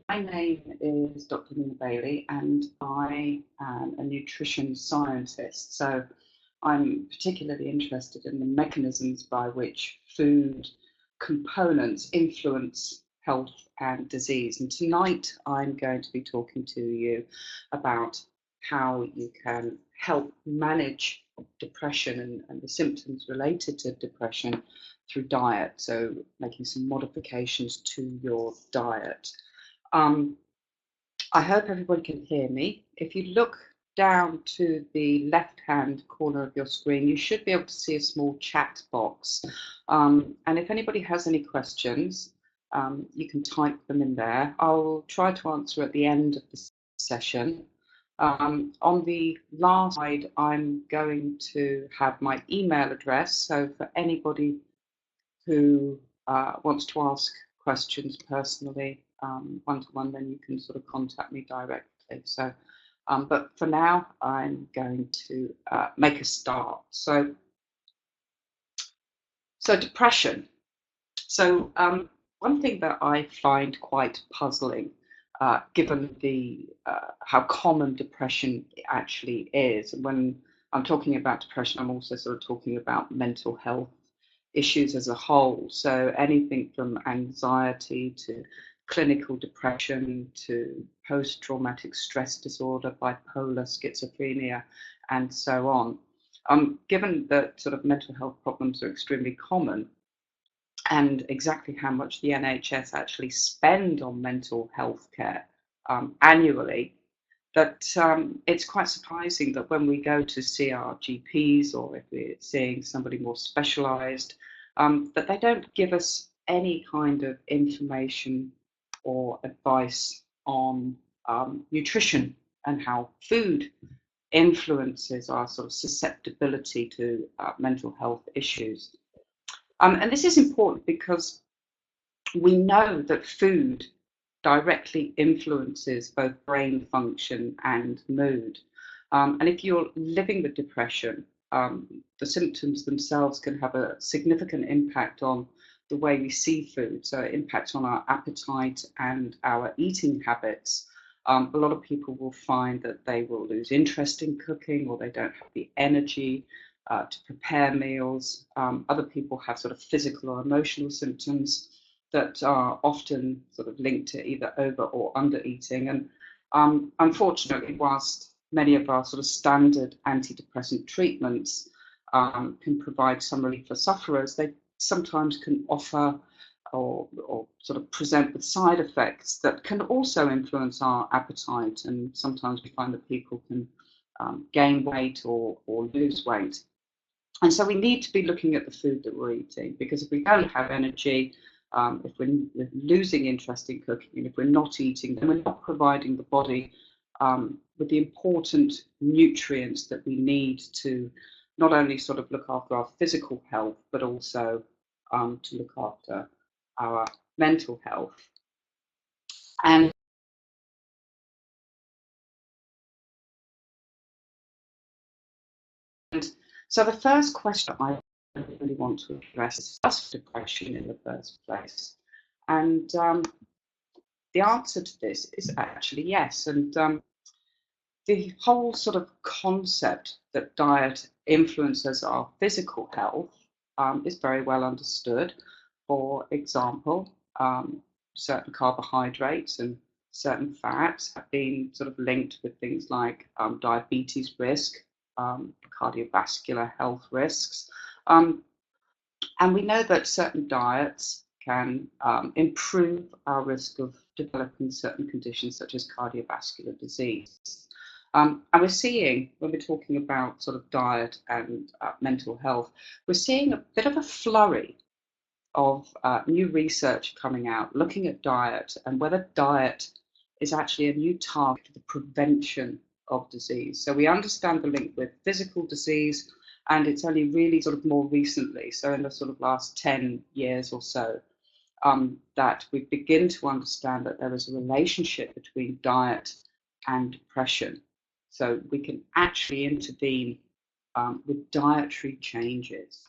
My name is Dr. Nina Bailey, and I am a nutrition scientist. So I'm particularly interested in the mechanisms by which food components influence health and disease. And tonight I'm going to be talking to you about how you can help manage depression and the symptoms related to depression through diet. So making some modifications to your diet. I hope everybody can hear me. If you look down to the left-hand corner of your screen, you should be able to see a small chat box. And if anybody has any questions, you can type them in there. I'll try to answer at the end of the session. On the last slide, I'm going to have my email address. So for anybody who wants to ask questions personally, one-to-one, then you can sort of contact me directly. So, but for now, I'm going to make a start. So depression. So one thing that I find quite puzzling, given the how common depression actually is. When I'm talking about depression, I'm also sort of talking about mental health issues as a whole. So anything from anxiety to clinical depression to post-traumatic stress disorder, bipolar, schizophrenia, and so on. Given that sort of mental health problems are extremely common, and exactly how much the NHS actually spend on mental health care annually, that it's quite surprising that when we go to see our GPs, or if we're seeing somebody more specialised, that they don't give us any kind of information or advice on nutrition and how food influences our sort of susceptibility to mental health issues. And this is important because we know that food directly influences both brain function and mood. And if you're living with depression, the symptoms themselves can have a significant impact on the way we see food. So it impacts on our appetite and our eating habits. A lot of people will find that they will lose interest in cooking, or they don't have the energy to prepare meals. Other people have sort of physical or emotional symptoms that are often sort of linked to either over or under eating. And unfortunately, whilst many of our sort of standard antidepressant treatments can provide some relief for sufferers, they sometimes can offer or sort of present with side effects that can also influence our appetite. And sometimes we find that people can gain weight or lose weight. And so we need to be looking at the food that we're eating, because if we don't have energy, if we're losing interest in cooking, and if we're not eating, then we're not providing the body with the important nutrients that we need to not only sort of look after our physical health, but also to look after our mental health. And so the first question I really want to address is, does depression in the first place? And the answer to this is actually yes. And the whole sort of concept that diet influences our physical health is very well understood. For example, certain carbohydrates and certain fats have been sort of linked with things like diabetes risk, cardiovascular health risks. And we know that certain diets can improve our risk of developing certain conditions such as cardiovascular disease. And we're seeing, when we're talking about sort of diet and mental health, we're seeing a bit of a flurry of new research coming out looking at diet and whether diet is actually a new target for the prevention of disease. So we understand the link with physical disease, and it's only really sort of more recently, so in the sort of last 10 years or so, that we begin to understand that there is a relationship between diet and depression. So we can actually intervene with dietary changes.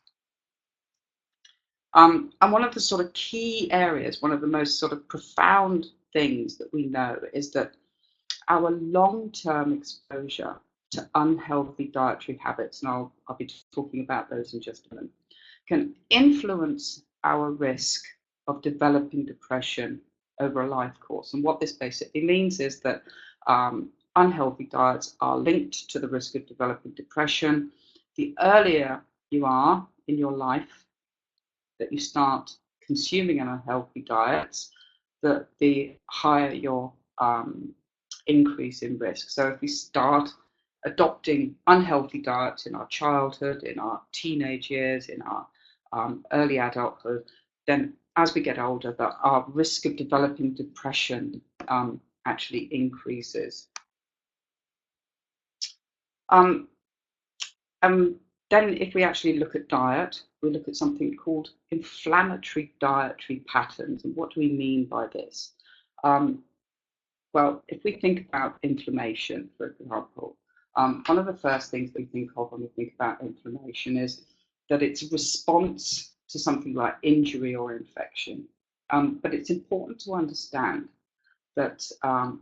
And one of the sort of key areas, one of the most sort of profound things that we know is that our long-term exposure to unhealthy dietary habits, and I'll be talking about those in just a minute, can influence our risk of developing depression over a life course. And what this basically means is that unhealthy diets are linked to the risk of developing depression. The earlier you are in your life that you start consuming unhealthy diets, the higher your increase in risk. So if we start adopting unhealthy diets in our childhood, in our teenage years, in our early adulthood, then as we get older, our risk of developing depression actually increases. And then if we actually look at diet, we look at something called inflammatory dietary patterns. And what do we mean by this? Well, if we think about inflammation, for example, one of the first things we think of when we think about inflammation is that it's a response to something like injury or infection. But it's important to understand that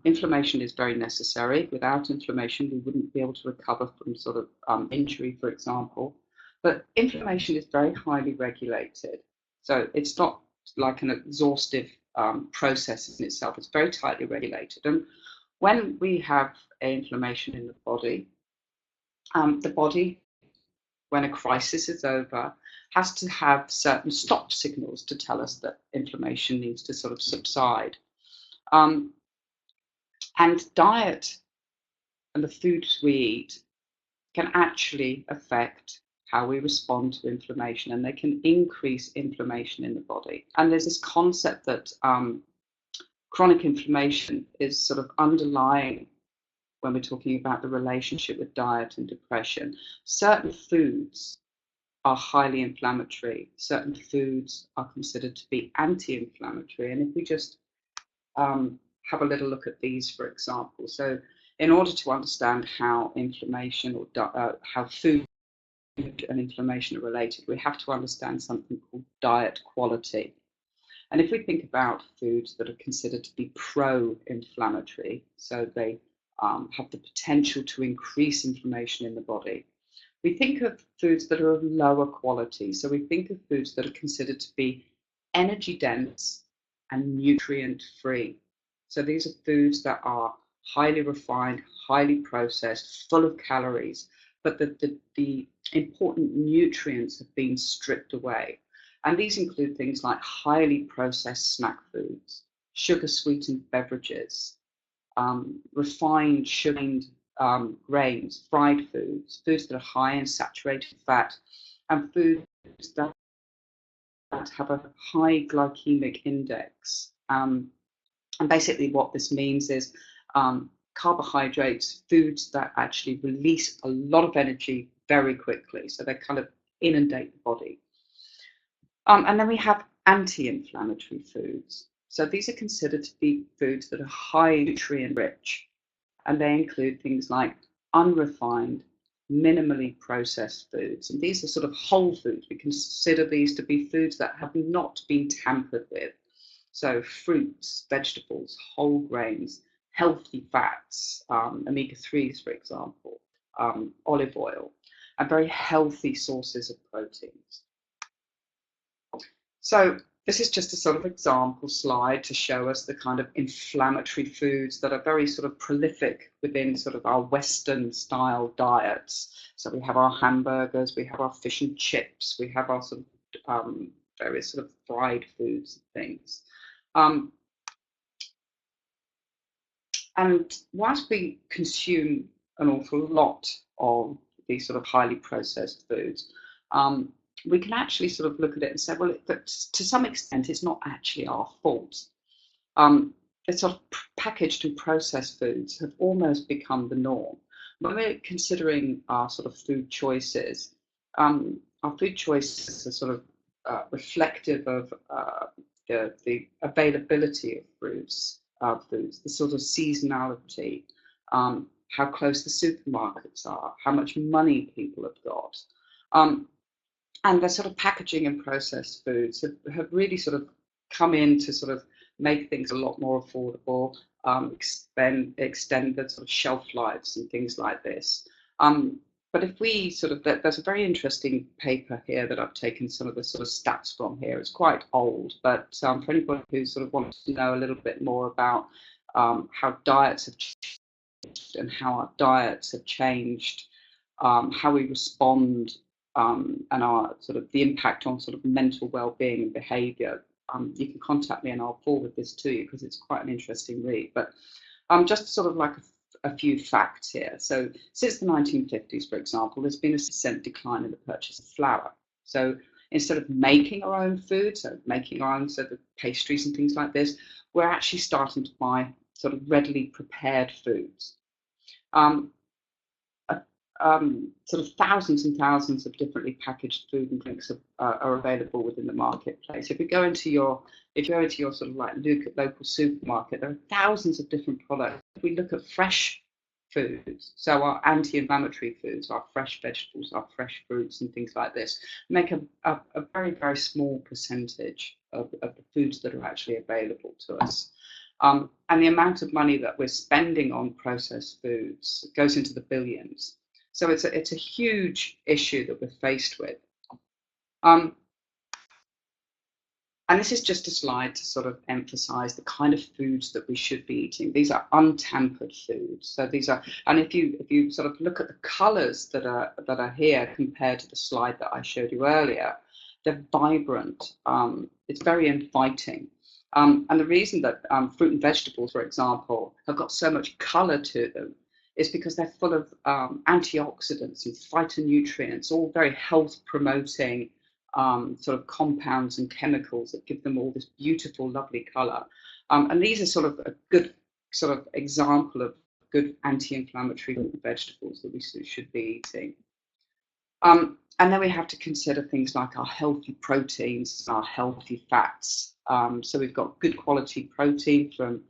inflammation is very necessary. Without inflammation, we wouldn't be able to recover from sort of injury, for example. But inflammation is very highly regulated. So it's not like an exhaustive process in itself. It's very tightly regulated. And when we have inflammation in the body, when a crisis is over, has to have certain stop signals to tell us that inflammation needs to sort of subside. And diet and the foods we eat can actually affect how we respond to inflammation, and they can increase inflammation in the body. And there's this concept that chronic inflammation is sort of underlying when we're talking about the relationship with diet and depression. Certain foods are highly inflammatory. Certain foods are considered to be anti-inflammatory. And if we just have a little look at these, for example. So in order to understand how inflammation or how food and inflammation are related, we have to understand something called diet quality. And if we think about foods that are considered to be pro-inflammatory, so they have the potential to increase inflammation in the body, we think of foods that are of lower quality. So we think of foods that are considered to be energy dense and nutrient free. So these are foods that are highly refined, highly processed, full of calories, but the important nutrients have been stripped away. And these include things like highly processed snack foods, sugar sweetened beverages, refined sugared grains, fried foods, foods that are high in saturated fat, and foods that have a high glycemic index. And basically what this means is carbohydrates, foods that actually release a lot of energy very quickly. So they kind of inundate the body. And then we have anti-inflammatory foods. So these are considered to be foods that are high nutrient rich. And they include things like unrefined, minimally processed foods. And these are sort of whole foods. We consider these to be foods that have not been tampered with. So fruits, vegetables, whole grains, healthy fats, omega-3s, for example, olive oil, and very healthy sources of proteins. So this is just a sort of example slide to show us the kind of inflammatory foods that are very sort of prolific within sort of our Western style diets. So we have our hamburgers, we have our fish and chips, we have our sort of various sort of fried foods and things. And whilst we consume an awful lot of these sort of highly processed foods, we can actually sort of look at it and say, well, to some extent, it's not actually our fault. The sort of packaged and processed foods have almost become the norm. When we're considering our sort of food choices, our food choices are sort of reflective of the availability of foods, the sort of seasonality, how close the supermarkets are, how much money people have got. And the sort of packaging and processed foods have really sort of come in to sort of make things a lot more affordable, extend the sort of shelf lives and things like this. But if we sort of, there's a very interesting paper here that I've taken some of the sort of stats from here. It's quite old, but for anybody who sort of wants to know a little bit more about how diets have changed and how our diets have changed, how we respond, and our sort of the impact on sort of mental well-being and behaviour, you can contact me and I'll forward this to you because it's quite an interesting read. But just sort of like a few facts here. So since the 1950s, for example, there's been a % decline in the purchase of flour. So instead of making our own food, so making our own sort of pastries and things like this, we're actually starting to buy sort of readily prepared foods. Sort of thousands and thousands of differently packaged food and drinks are available within the marketplace. If you go into your sort of like local supermarket, there are thousands of different products. If we look at fresh foods, so our anti-inflammatory foods, our fresh vegetables, our fresh fruits and things like this, make a very, very small percentage of the foods that are actually available to us. And the amount of money that we're spending on processed foods goes into the billions. So it's a huge issue that we're faced with. And this is just a slide to sort of emphasize the kind of foods that we should be eating. These are untampered foods. So these are, and if you sort of look at the colors that are here compared to the slide that I showed you earlier, they're vibrant. It's very inviting. And the reason that fruit and vegetables, for example, have got so much color to them is because they're full of antioxidants and phytonutrients, all very health-promoting sort of compounds and chemicals that give them all this beautiful, lovely color. And these are sort of a good sort of example of good anti-inflammatory vegetables that we should be eating. And then we have to consider things like our healthy proteins, our healthy fats. So we've got good quality protein from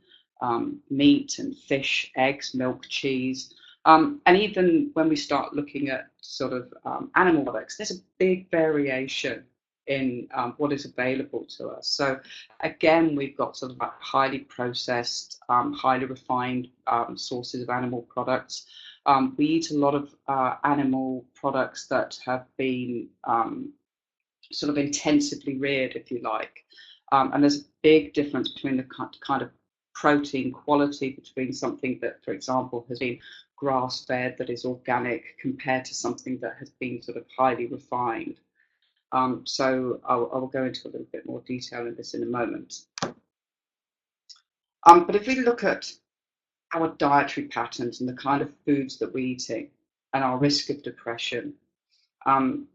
meat and fish, eggs, milk, cheese. And even when we start looking at sort of animal products, there's a big variation in what is available to us. So again, we've got sort of like highly processed, highly refined sources of animal products. We eat a lot of animal products that have been sort of intensively reared, if you like. And there's a big difference between the kind of protein quality between something that, for example, has been grass-fed, that is organic, compared to something that has been sort of highly refined. So I will go into a little bit more detail in this in a moment. But if we look at our dietary patterns and the kind of foods that we're eating and our risk of depression,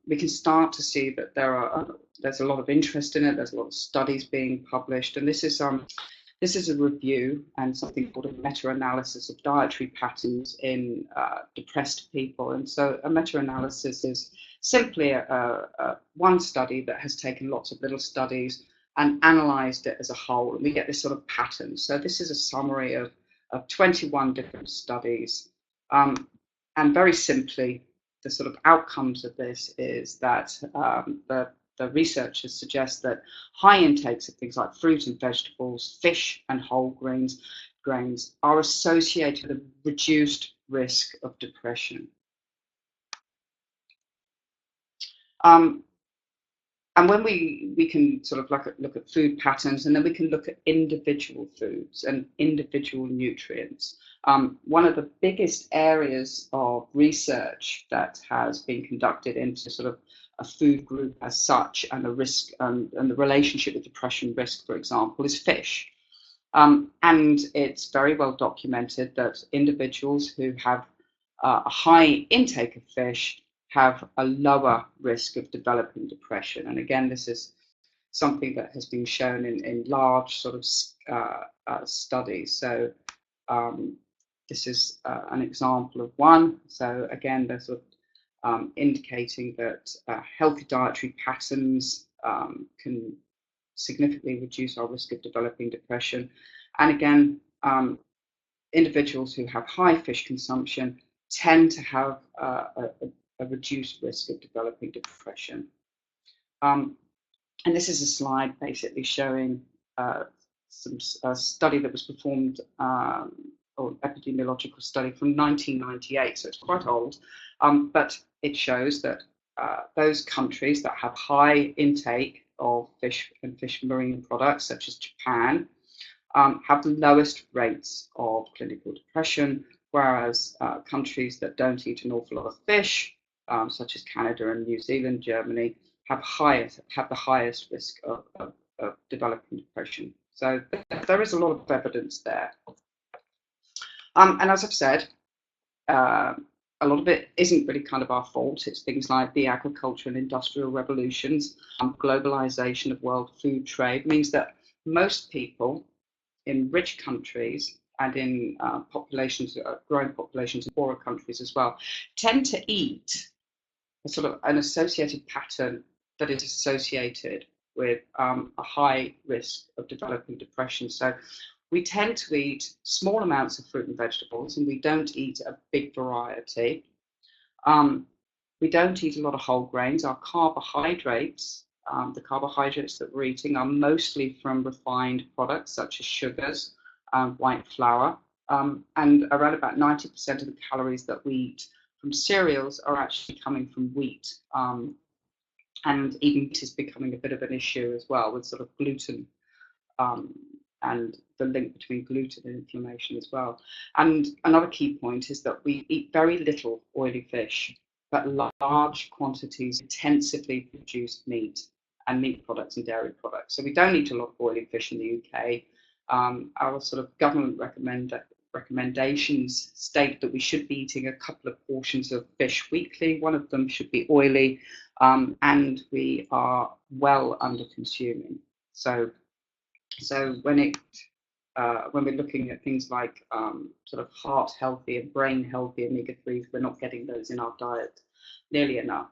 we can start to see that there's a lot of interest in it. There's a lot of studies being published, and this is a review and something called a meta-analysis of dietary patterns in depressed people. And so a meta-analysis is simply one study that has taken lots of little studies and analysed it as a whole, and we get this sort of pattern. So this is a summary of 21 different studies, and very simply, the sort of outcomes of this is that the researchers suggest that high intakes of things like fruit and vegetables, fish and whole grains are associated with a reduced risk of depression. And when we can sort of look at food patterns, and then we can look at individual foods and individual nutrients. One of the biggest areas of research that has been conducted into sort of a food group as such, and the risk and the relationship with depression risk, for example, is fish. And it's very well documented that individuals who have a high intake of fish have a lower risk of developing depression. And again, this is something that has been shown in large sort of studies. So this is an example of one. So again, they're sort of indicating that healthy dietary patterns can significantly reduce our risk of developing depression. And again, individuals who have high fish consumption tend to have a reduced risk of developing depression. And this is a slide basically showing a study that was performed, or epidemiological study from 1998, so it's quite old, but it shows that those countries that have high intake of fish and fish marine products, such as Japan, have the lowest rates of clinical depression, whereas countries that don't eat an awful lot of fish, such as Canada and New Zealand, Germany, have the highest risk of developing depression. So there is a lot of evidence there. And as I've said, a lot of it isn't really kind of our fault. It's things like the agricultural and industrial revolutions, globalization of world food trade means that most people in rich countries and in growing populations in poorer countries as well, tend to eat a sort of an associated pattern that is associated with a high risk of developing depression. So we tend to eat small amounts of fruit and vegetables, and we don't eat a big variety. We don't eat a lot of whole grains. Our carbohydrates, the carbohydrates that we're eating, are mostly from refined products such as sugars, white flour, and around about 90% of the calories that we eat from cereals are actually coming from wheat. And even wheat is becoming a bit of an issue as well, with sort of gluten, and the link between gluten and inflammation as well. And another key point is that we eat very little oily fish, but large quantities intensively produced meat and meat products and dairy products. So we don't eat a lot of oily fish in the UK. Our sort of government recommendations state that we should be eating a couple of portions of fish weekly. One of them should be oily, and we are well under consuming. So when we're looking at things like sort of heart healthy and brain healthy omega-3s, we're not getting those in our diet nearly enough.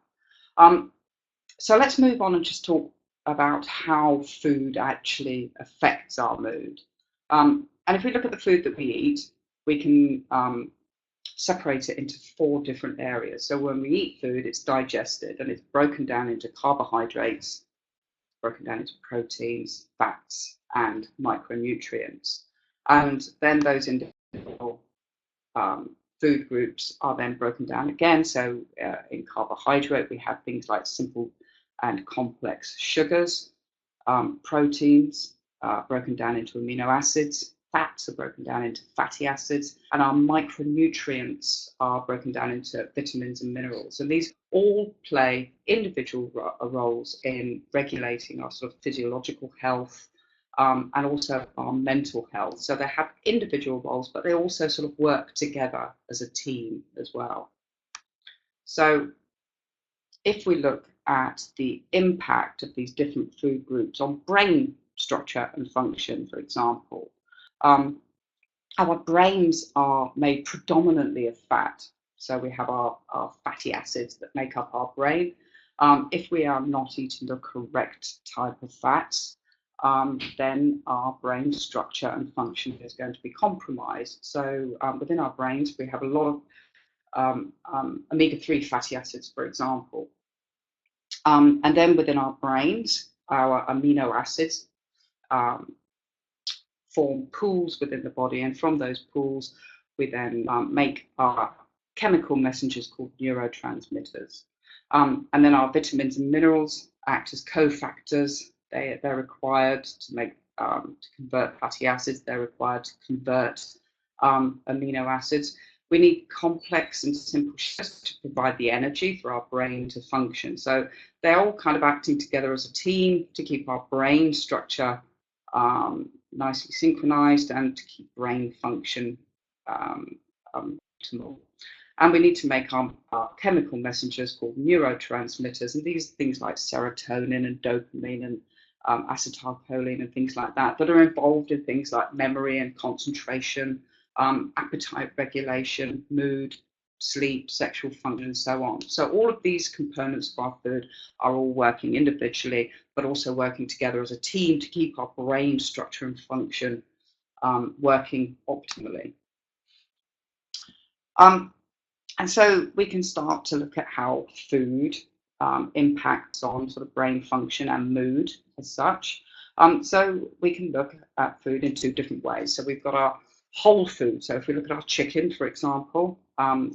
So let's move on and just talk about how food actually affects our mood. And if we look at the food that we eat, we can separate it into 4 different areas. So when we eat food, it's digested and it's broken down into carbohydrates, broken down into proteins, fats, and micronutrients. And then those individual food groups are then broken down again. So in carbohydrate, we have things like simple and complex sugars, proteins broken down into amino acids, fats are broken down into fatty acids, and our micronutrients are broken down into vitamins and minerals. And these all play individual roles in regulating our sort of physiological health, and also our mental health. So they have individual roles, but they also sort of work together as a team as well. So if we look at the impact of these different food groups on brain structure and function, for example, our brains are made predominantly of fat. So we have our fatty acids that make up our brain. If we are not eating the correct type of fats, then our brain structure and function is going to be compromised. So within our brains, we have a lot of omega-3 fatty acids, for example. And then within our brains, our amino acids form pools within the body, and from those pools, we then make our chemical messengers called neurotransmitters. And then our vitamins and minerals act as cofactors. They're required to make to convert fatty acids. They're required to convert amino acids. We need complex and simple sugars to provide the energy for our brain to function. So they're all kind of acting together as a team to keep our brain structure nicely synchronized and to keep brain function optimal. And we need to make our chemical messengers called neurotransmitters, and these things like serotonin and dopamine and acetylcholine and things like that are involved in things like memory and concentration, appetite regulation, mood, sleep, sexual function, and so on. So all of these components of our food are all working individually, but also working together as a team to keep our brain structure and function working optimally. And so we can start to look at how food impacts on sort of brain function and mood as such. So we can look at food in two different ways. So we've got our whole food. So if we look at our chicken, for example,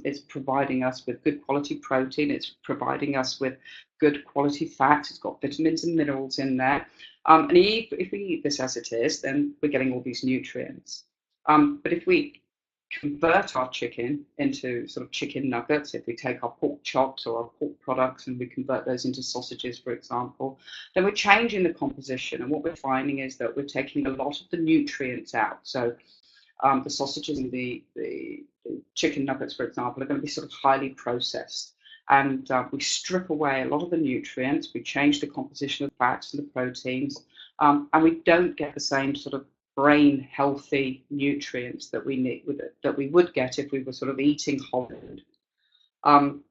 it's providing us with good quality protein. It's providing us with good quality fat. It's got vitamins and minerals in there. And if we eat this as it is, then we're getting all these nutrients. But if we convert our chicken into sort of chicken nuggets, if we take our pork chops or our pork products and we convert those into sausages, for example, then we're changing the composition. And what we're finding is that we're taking a lot of the nutrients out. So the sausages and the chicken nuggets, for example, are going to be sort of highly processed. And we strip away a lot of the nutrients, we change the composition of the fats and the proteins, and we don't get the same sort of brain healthy nutrients that we need that we would get if we were sort of eating whole food. And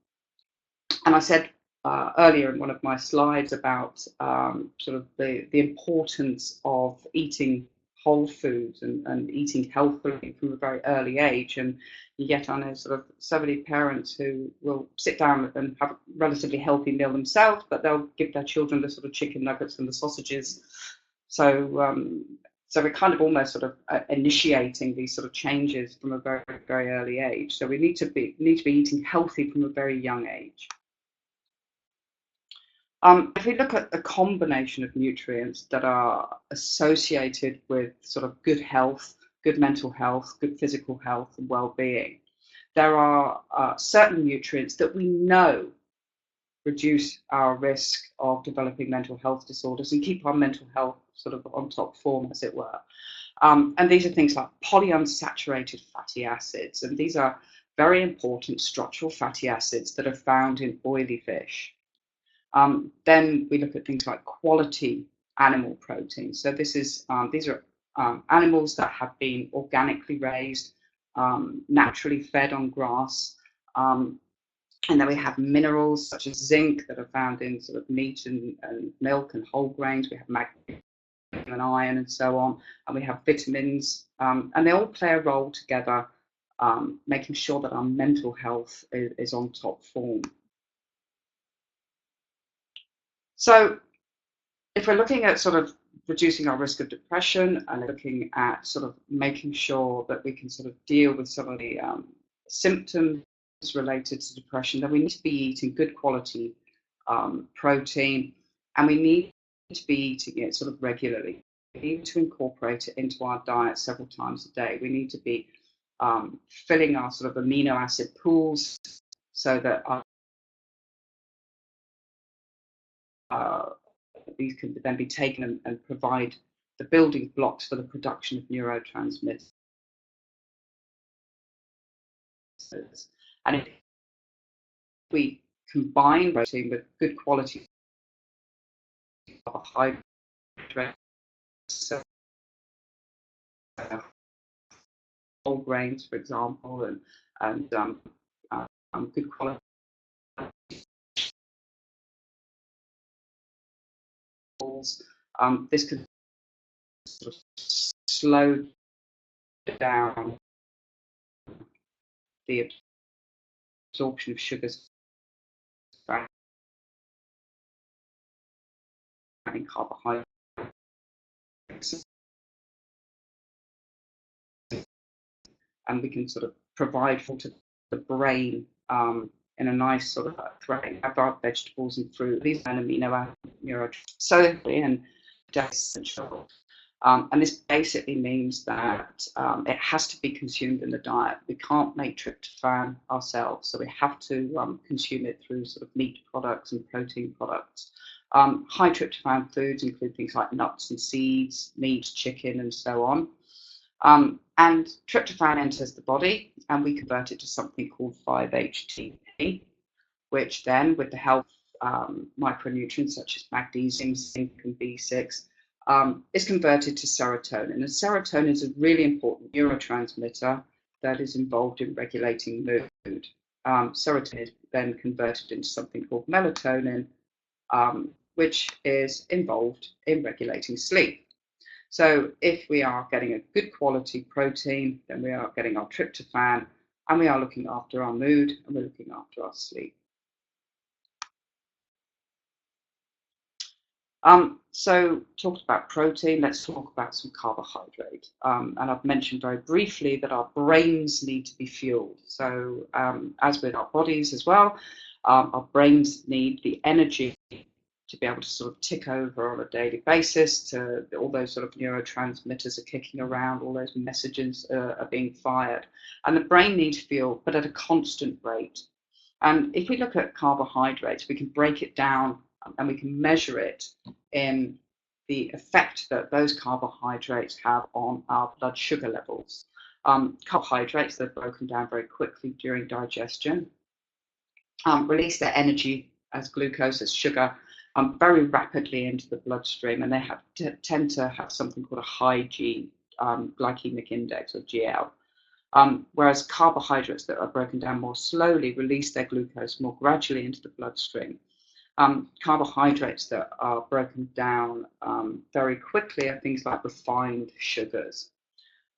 I said earlier in one of my slides about sort of the importance of eating whole foods and eating healthily from a very early age. And yet I know sort of so many parents who will sit down and have a relatively healthy meal themselves, but they'll give their children the sort of chicken nuggets and the sausages. So we're kind of almost sort of initiating these sort of changes from a very, very early age. So we need to be eating healthy from a very young age. If we look at the combination of nutrients that are associated with sort of good health, good mental health, good physical health and well-being, there are certain nutrients that we know reduce our risk of developing mental health disorders and keep our mental health sort of on top form, as it were. And these are things like polyunsaturated fatty acids, and these are very important structural fatty acids that are found in oily fish. Then we look at things like quality animal protein. So these are animals that have been organically raised, naturally fed on grass. And then we have minerals such as zinc that are found in sort of meat and milk and whole grains. We have magnesium and iron and so on. And we have vitamins. And they all play a role together, making sure that our mental health is on top form. So if we're looking at sort of reducing our risk of depression and looking at sort of making sure that we can sort of deal with some of the symptoms related to depression, then we need to be eating good quality protein, and we need to be eating it sort of regularly. We need to incorporate it into our diet several times a day. We need to be filling our sort of amino acid pools so that these can then be taken and provide the building blocks for the production of neurotransmitters. And if we combine protein with good quality carbohydrates, whole grains, for example, and good quality this can sort of slow down the absorption of sugars and carbohydrates, and we can sort of provide for to the brain in a nice sort of way. Have our vegetables and fruit. These are amino acids, so and essential. And this basically means that it has to be consumed in the diet. We can't make tryptophan ourselves, so we have to consume it through sort of meat products and protein products. High tryptophan foods include things like nuts and seeds, meat, chicken, and so on. And tryptophan enters the body, and we convert it to something called 5-HTP, which then, with the help of micronutrients such as magnesium, zinc, and B6, is converted to serotonin. And serotonin is a really important neurotransmitter that is involved in regulating mood. Serotonin is then converted into something called melatonin, which is involved in regulating sleep. So if we are getting a good quality protein, then we are getting our tryptophan, and we are looking after our mood, and we're looking after our sleep. So talked about protein, let's talk about some carbohydrate. And I've mentioned very briefly that our brains need to be fueled. So as with our bodies as well, our brains need the energy to be able to sort of tick over on a daily basis, to all those sort of neurotransmitters are kicking around, all those messages are being fired. And the brain needs fuel, but at a constant rate. And if we look at carbohydrates, we can break it down and we can measure it in the effect that those carbohydrates have on our blood sugar levels. Carbohydrates, they're broken down very quickly during digestion, release their energy as glucose, as sugar, very rapidly into the bloodstream, and they tend to have something called a high glycemic index, or GL. Whereas carbohydrates that are broken down more slowly release their glucose more gradually into the bloodstream. Carbohydrates that are broken down very quickly are things like refined sugars.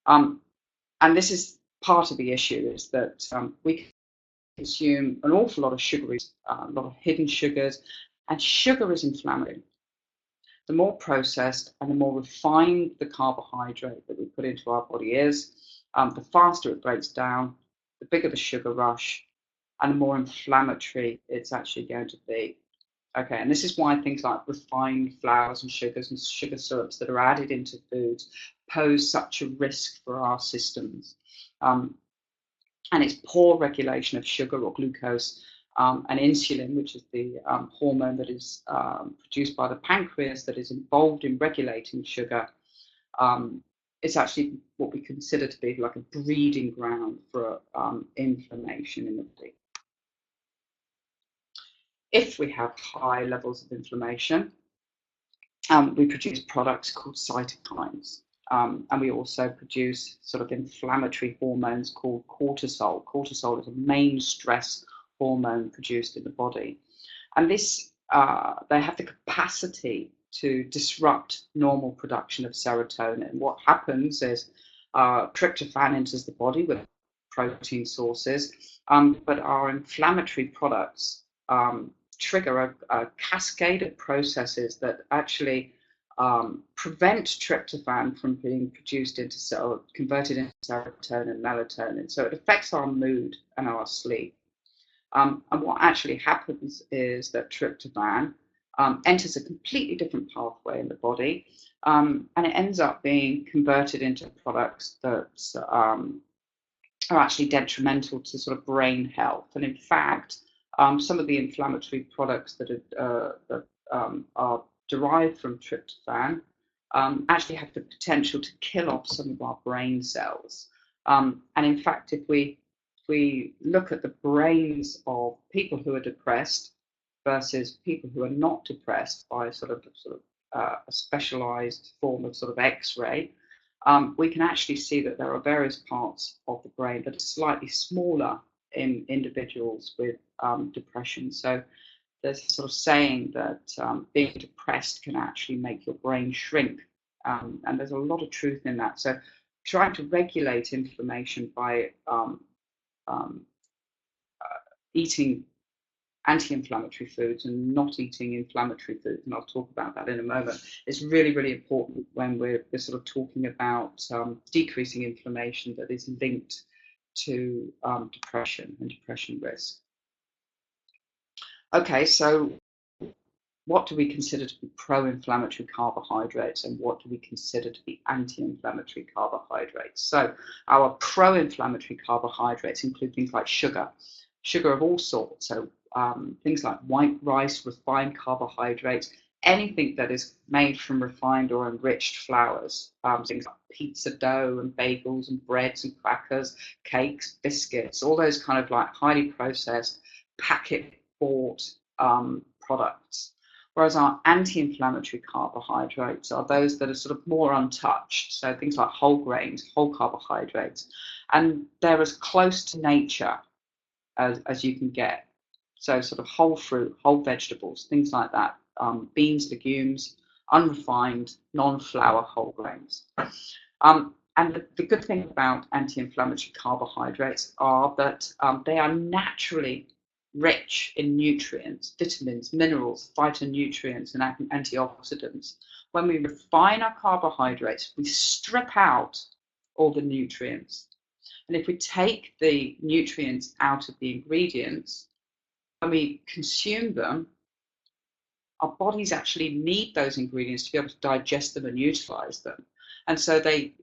And this is part of the issue, is that we consume an awful lot of sugary, a lot of hidden sugars, and sugar is inflammatory. The more processed and the more refined the carbohydrate that we put into our body is, the faster it breaks down, the bigger the sugar rush, and the more inflammatory it's actually going to be. Okay, and this is why things like refined flours and sugars and sugar syrups that are added into foods pose such a risk for our systems. And it's poor regulation of sugar or glucose and insulin, which is the hormone that is produced by the pancreas that is involved in regulating sugar. It's actually what we consider to be like a breeding ground for inflammation in the body. If we have high levels of inflammation, we produce products called cytokines. And we also produce sort of inflammatory hormones called cortisol. Cortisol is a main stress hormone produced in the body. And this, they have the capacity to disrupt normal production of serotonin. What happens is tryptophan enters the body with protein sources, but our inflammatory products trigger a cascade of processes that actually prevent tryptophan from being produced into converted into serotonin and melatonin. So it affects our mood and our sleep. And what actually happens is that tryptophan enters a completely different pathway in the body, and it ends up being converted into products that are actually detrimental to sort of brain health. And in fact, some of the inflammatory products that are derived from tryptophan actually have the potential to kill off some of our brain cells. And in fact, if we look at the brains of people who are depressed versus people who are not depressed by sort of a specialized form of sort of X-ray, we can actually see that there are various parts of the brain that are slightly smaller in individuals with depression. So there's a sort of saying that being depressed can actually make your brain shrink. And there's a lot of truth in that. So trying to regulate inflammation by eating anti-inflammatory foods and not eating inflammatory foods, and I'll talk about that in a moment, is really, really important when we're sort of talking about decreasing inflammation that is linked to depression and depression risk. Okay, so what do we consider to be pro-inflammatory carbohydrates and what do we consider to be anti-inflammatory carbohydrates? So our pro-inflammatory carbohydrates include things like sugar of all sorts, so things like white rice, refined carbohydrates, anything that is made from refined or enriched flours, things like pizza dough and bagels and breads and crackers, cakes, biscuits, all those kind of like highly processed, packet bought products. Whereas our anti-inflammatory carbohydrates are those that are sort of more untouched, so things like whole grains, whole carbohydrates, and they're as close to nature as you can get. So sort of whole fruit, whole vegetables, things like that, beans, legumes, unrefined, non-flour whole grains. And the good thing about anti-inflammatory carbohydrates are that they are naturally rich in nutrients, vitamins, minerals, phytonutrients, and antioxidants. When we refine our carbohydrates, we strip out all the nutrients. And if we take the nutrients out of the ingredients, when we consume them, our bodies actually need those ingredients to be able to digest them and utilize them. And so they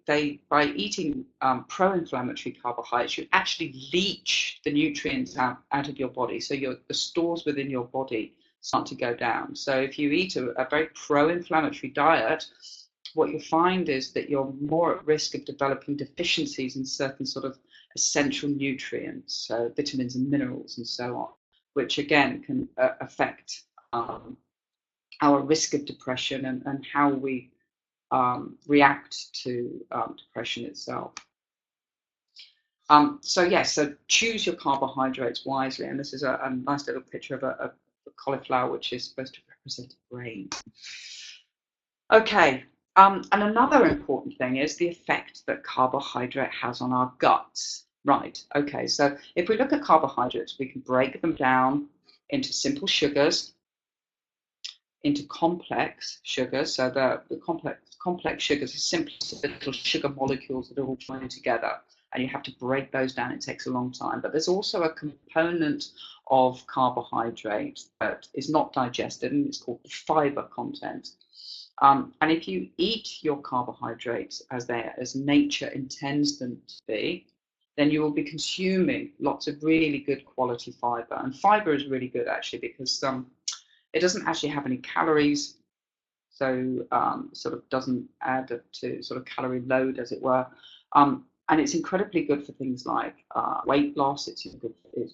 by eating pro-inflammatory carbohydrates, you actually leach the nutrients out of your body. So the stores within your body start to go down. So if you eat a very pro-inflammatory diet, what you find is that you're more at risk of developing deficiencies in certain sort of essential nutrients, so vitamins and minerals and so on, which again can affect our risk of depression and how we react to depression itself. So choose your carbohydrates wisely. And this is a nice little picture of a cauliflower, which is supposed to represent a brain. Okay, and another important thing is the effect that carbohydrate has on our guts. Right, okay, so if we look at carbohydrates, we can break them down into simple sugars, into complex sugars. So the complex sugars are simply little sugar molecules that are all joined together, and you have to break those down. It takes a long time. But there's also a component of carbohydrate that is not digested, and it's called the fiber content. And if you eat your carbohydrates as nature intends them to be, then you will be consuming lots of really good quality fiber. And fiber is really good actually because it doesn't actually have any calories, so sort of doesn't add to sort of calorie load, as it were. And it's incredibly good for things like weight loss. It's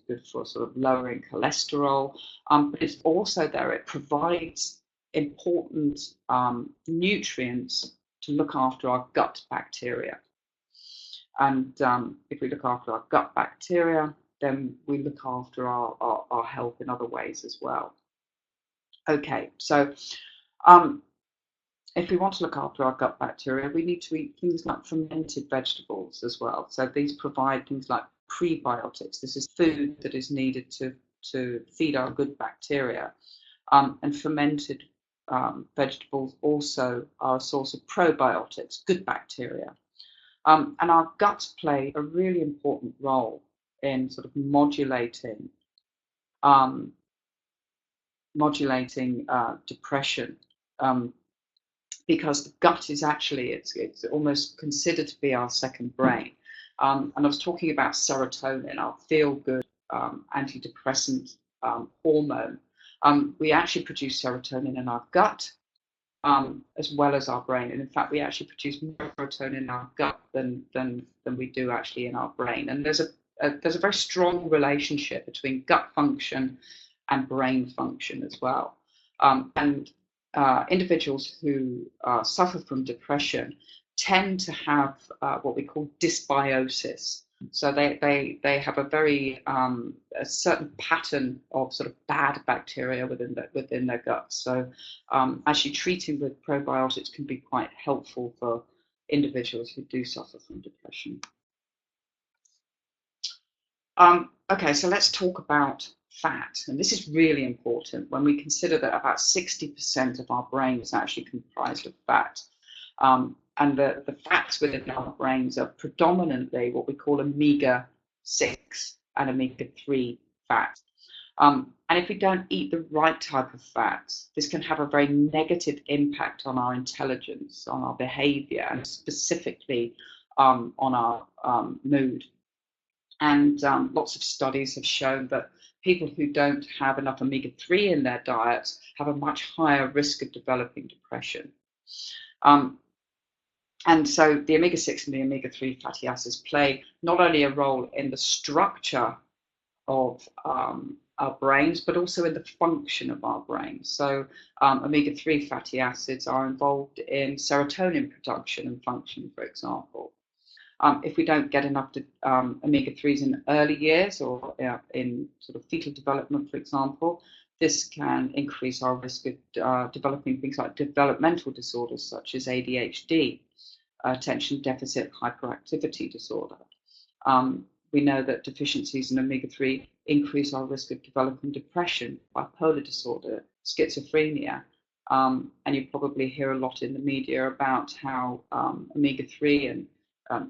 good for sort of lowering cholesterol, but it's also there. It provides important nutrients to look after our gut bacteria. And if we look after our gut bacteria, then we look after our health in other ways as well. Okay, so if we want to look after our gut bacteria, we need to eat things like fermented vegetables as well. So these provide things like prebiotics. This is food that is needed to feed our good bacteria. And fermented vegetables also are a source of probiotics, good bacteria. And our guts play a really important role in sort of modulating depression. Because the gut is actually, it's almost considered to be our second brain. And I was talking about serotonin, our feel-good antidepressant hormone. We actually produce serotonin in our gut as well as our brain. And in fact, we actually produce more serotonin in our gut than we do actually in our brain. And there's a very strong relationship between gut function and brain function as well. And individuals who suffer from depression tend to have what we call dysbiosis. So they have a very a certain pattern of sort of bad bacteria within their guts. So actually treating with probiotics can be quite helpful for individuals who do suffer from depression. Okay, so let's talk about fat, and this is really important when we consider that about 60% of our brain is actually comprised of fat. And the fats within our brains are predominantly what we call omega-6 and omega-3 fats. And if we don't eat the right type of fats, this can have a very negative impact on our intelligence, on our behavior, and specifically on our mood. And lots of studies have shown that people who don't have enough omega-3 in their diets have a much higher risk of developing depression. And so the omega-6 and the omega-3 fatty acids play not only a role in the structure of our brains, but also in the function of our brains. So omega-3 fatty acids are involved in serotonin production and function, for example. If we don't get enough omega-3s in early years or in sort of fetal development, for example, this can increase our risk of developing things like developmental disorders such as ADHD, attention deficit hyperactivity disorder. we know that deficiencies in omega-3 increase our risk of developing depression, bipolar disorder, schizophrenia. And you probably hear a lot in the media about how omega-3 and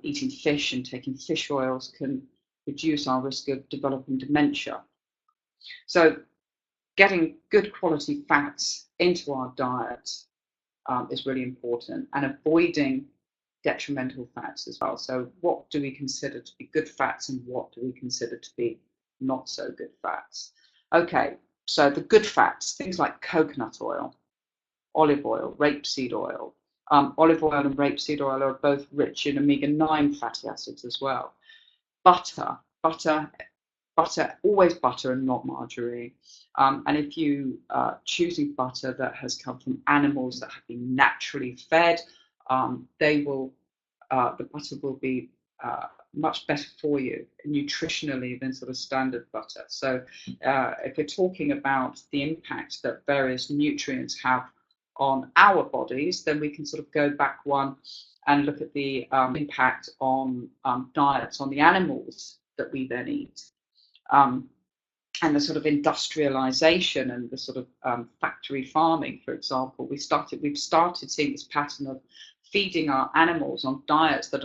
eating fish and taking fish oils can reduce our risk of developing dementia. So getting good quality fats into our diet is really important, and avoiding detrimental fats as well. So what do we consider to be good fats and what do we consider to be not so good fats? Okay, so the good fats, things like coconut oil, olive oil, rapeseed oil. Olive oil and rapeseed oil are both rich in omega-9 fatty acids as well. Butter, always butter and not margarine. And if you are choosing butter that has come from animals that have been naturally fed, the butter will be much better for you nutritionally than sort of standard butter. So if we're talking about the impact that various nutrients have on our bodies, then we can sort of go back one and look at the impact on diets on the animals that we then eat. And the sort of industrialization and the sort of factory farming, for example, we've started seeing this pattern of feeding our animals on diets that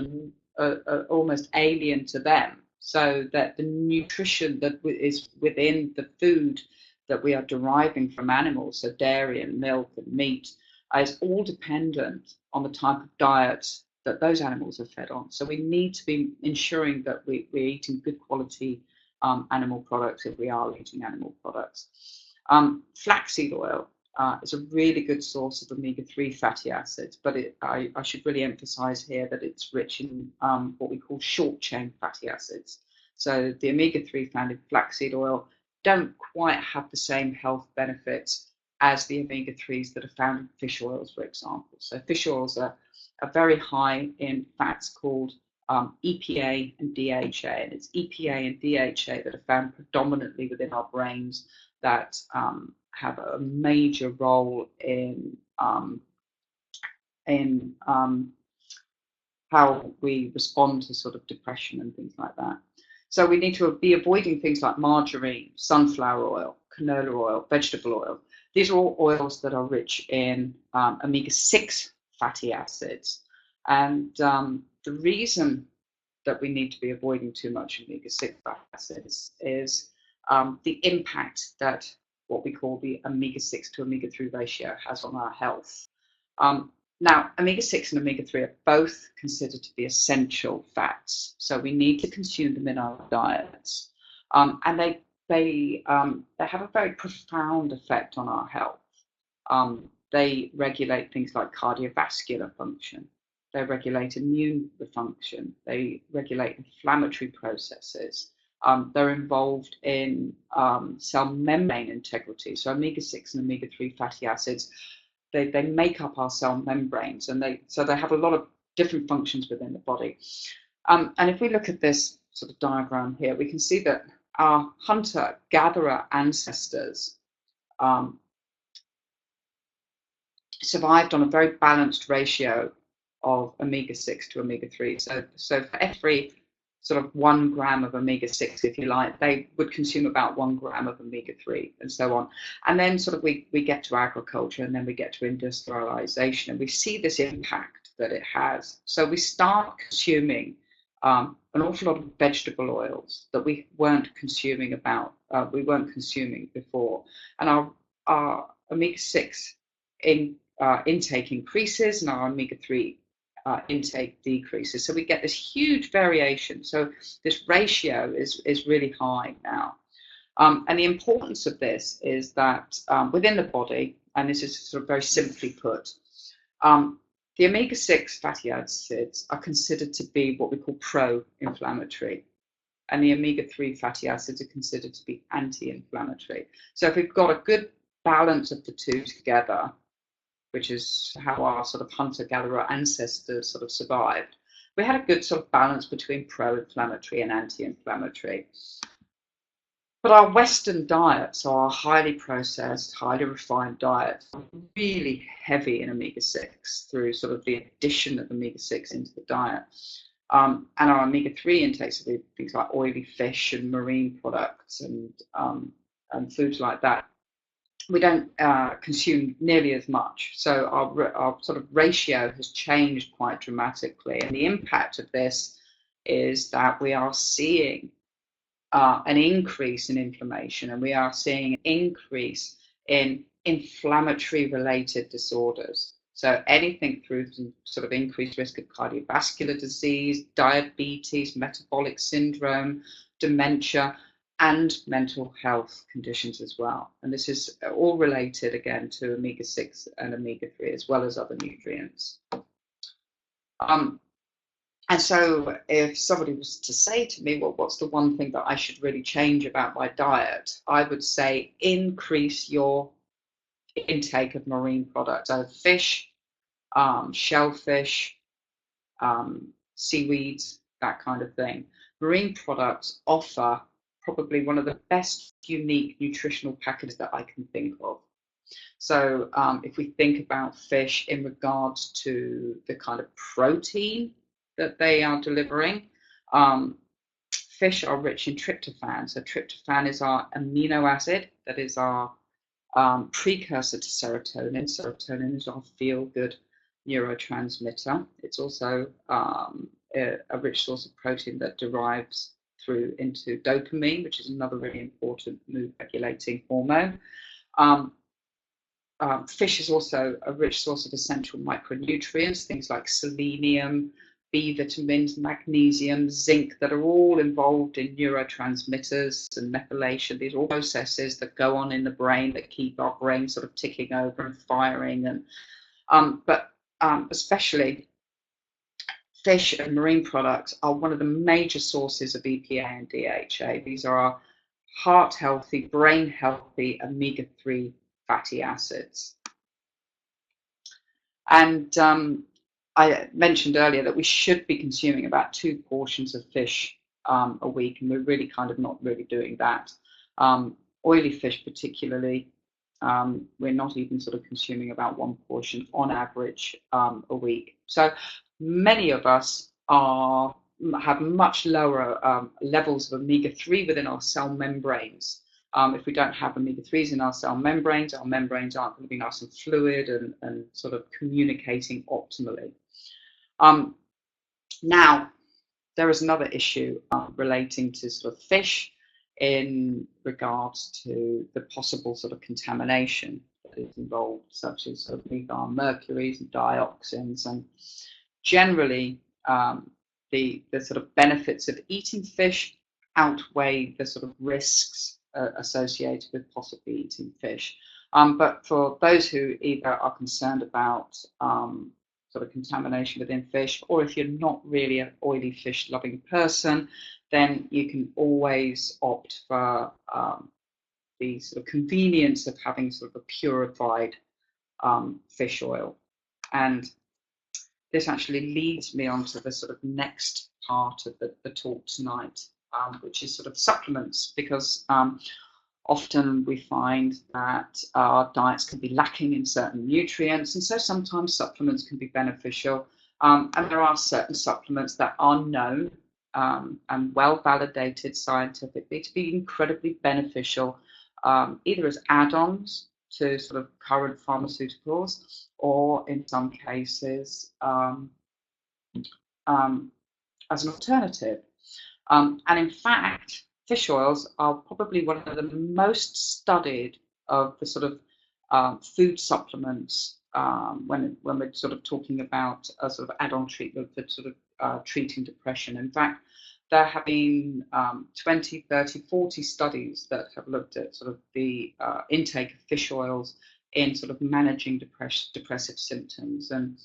are almost alien to them, so that the nutrition that is within the food that we are deriving from animals, so dairy and milk and meat, is all dependent on the type of diet that those animals are fed on. So we need to be ensuring that we're eating good quality animal products if we are eating animal products. Flaxseed oil is a really good source of omega-3 fatty acids, but I should really emphasize here that it's rich in what we call short chain fatty acids. So the omega-3 found in flaxseed oil don't quite have the same health benefits as the omega-3s that are found in fish oils, for example. So fish oils are very high in fats called EPA and DHA, and it's EPA and DHA that are found predominantly within our brains that have a major role in how we respond to sort of depression and things like that. So we need to be avoiding things like margarine, sunflower oil, canola oil, vegetable oil. These are all oils that are rich in omega-6 fatty acids. And the reason that we need to be avoiding too much omega-6 fatty acids is the impact that what we call the omega-6 to omega-3 ratio has on our health. Now, omega-6 and omega-3 are both considered to be essential fats, so we need to consume them in our diets. And they have a very profound effect on our health. They regulate things like cardiovascular function. They regulate immune function. They regulate inflammatory processes. They're involved in cell membrane integrity. So omega-6 and omega-3 fatty acids, they make up our cell membranes, and they have a lot of different functions within the body. And if we look at this sort of diagram here, we can see that our hunter-gatherer ancestors survived on a very balanced ratio of omega-6 to omega-3. So for every sort of 1 gram of omega-6, if you like, they would consume about 1 gram of omega-3 and so on. And then sort of we get to agriculture, and then we get to industrialization, and we see this impact that it has. So we start consuming an awful lot of vegetable oils that we weren't consuming before. And our omega-6 intake increases, and our omega-3 intake decreases. So we get this huge variation. So this ratio is really high now. And the importance of this is that within the body, and this is sort of very simply put, the omega-6 fatty acids are considered to be what we call pro-inflammatory, and the omega-3 fatty acids are considered to be anti-inflammatory. So if we've got a good balance of the two together, which is how our sort of hunter-gatherer ancestors sort of survived, we had a good sort of balance between pro-inflammatory and anti-inflammatory. But our Western diets, so our highly processed, highly refined diets, are really heavy in omega-6 through sort of the addition of omega-6 into the diet. And our omega-3 intakes of things like oily fish and marine products and foods like that, we don't consume nearly as much. So our sort of ratio has changed quite dramatically. And the impact of this is that we are seeing an increase in inflammation, and we are seeing an increase in inflammatory related disorders. So anything through some sort of increased risk of cardiovascular disease, diabetes, metabolic syndrome, dementia, and mental health conditions as well. And this is all related again to omega-6 and omega-3 as well as other nutrients. And so if somebody was to say to me, well, what's the one thing that I should really change about my diet? I would say increase your intake of marine products. So fish, shellfish, seaweeds, that kind of thing. Marine products offer probably one of the best unique nutritional packages that I can think of. So if we think about fish in regards to the kind of protein that they are delivering, fish are rich in tryptophan. So tryptophan is our amino acid that is our precursor to serotonin. Serotonin is our feel-good neurotransmitter. It's also a rich source of protein that derives through into dopamine, which is another really important mood-regulating hormone. Fish is also a rich source of essential micronutrients, things like selenium, B vitamins, magnesium, zinc, that are all involved in neurotransmitters and methylation. These are all processes that go on in the brain that keep our brain sort of ticking over and firing. And especially fish and marine products are one of the major sources of EPA and DHA. These are our heart healthy, brain healthy omega-3 fatty acids. And I mentioned earlier that we should be consuming about 2 portions of fish a week, and we're really kind of not really doing that. Oily fish particularly, we're not even sort of consuming about 1 portion on average a week. So many of us have much lower levels of omega-3 within our cell membranes. If we don't have omega-3s in our cell membranes, our membranes aren't going to be nice and fluid and sort of communicating optimally. Now, there is another issue relating to sort of fish in regards to the possible sort of contamination that is involved, such as sort of methyl mercuries and dioxins. And generally, the sort of benefits of eating fish outweigh the sort of risks associated with possibly eating fish. But for those who either are concerned about sort of contamination within fish, or if you're not really an oily fish loving person, then you can always opt for the sort of convenience of having sort of a purified fish oil. And this actually leads me on to the sort of next part of the talk tonight, which is sort of supplements, because often we find that our diets can be lacking in certain nutrients, and so sometimes supplements can be beneficial. And there are certain supplements that are known and well validated scientifically to be incredibly beneficial, either as add-ons to sort of current pharmaceuticals, or in some cases as an alternative. And in fact, fish oils are probably one of the most studied of the sort of food supplements when we're sort of talking about a sort of add-on treatment for sort of treating depression. In fact, there have been 20, 30, 40 studies that have looked at sort of the intake of fish oils in sort of managing depressive symptoms. And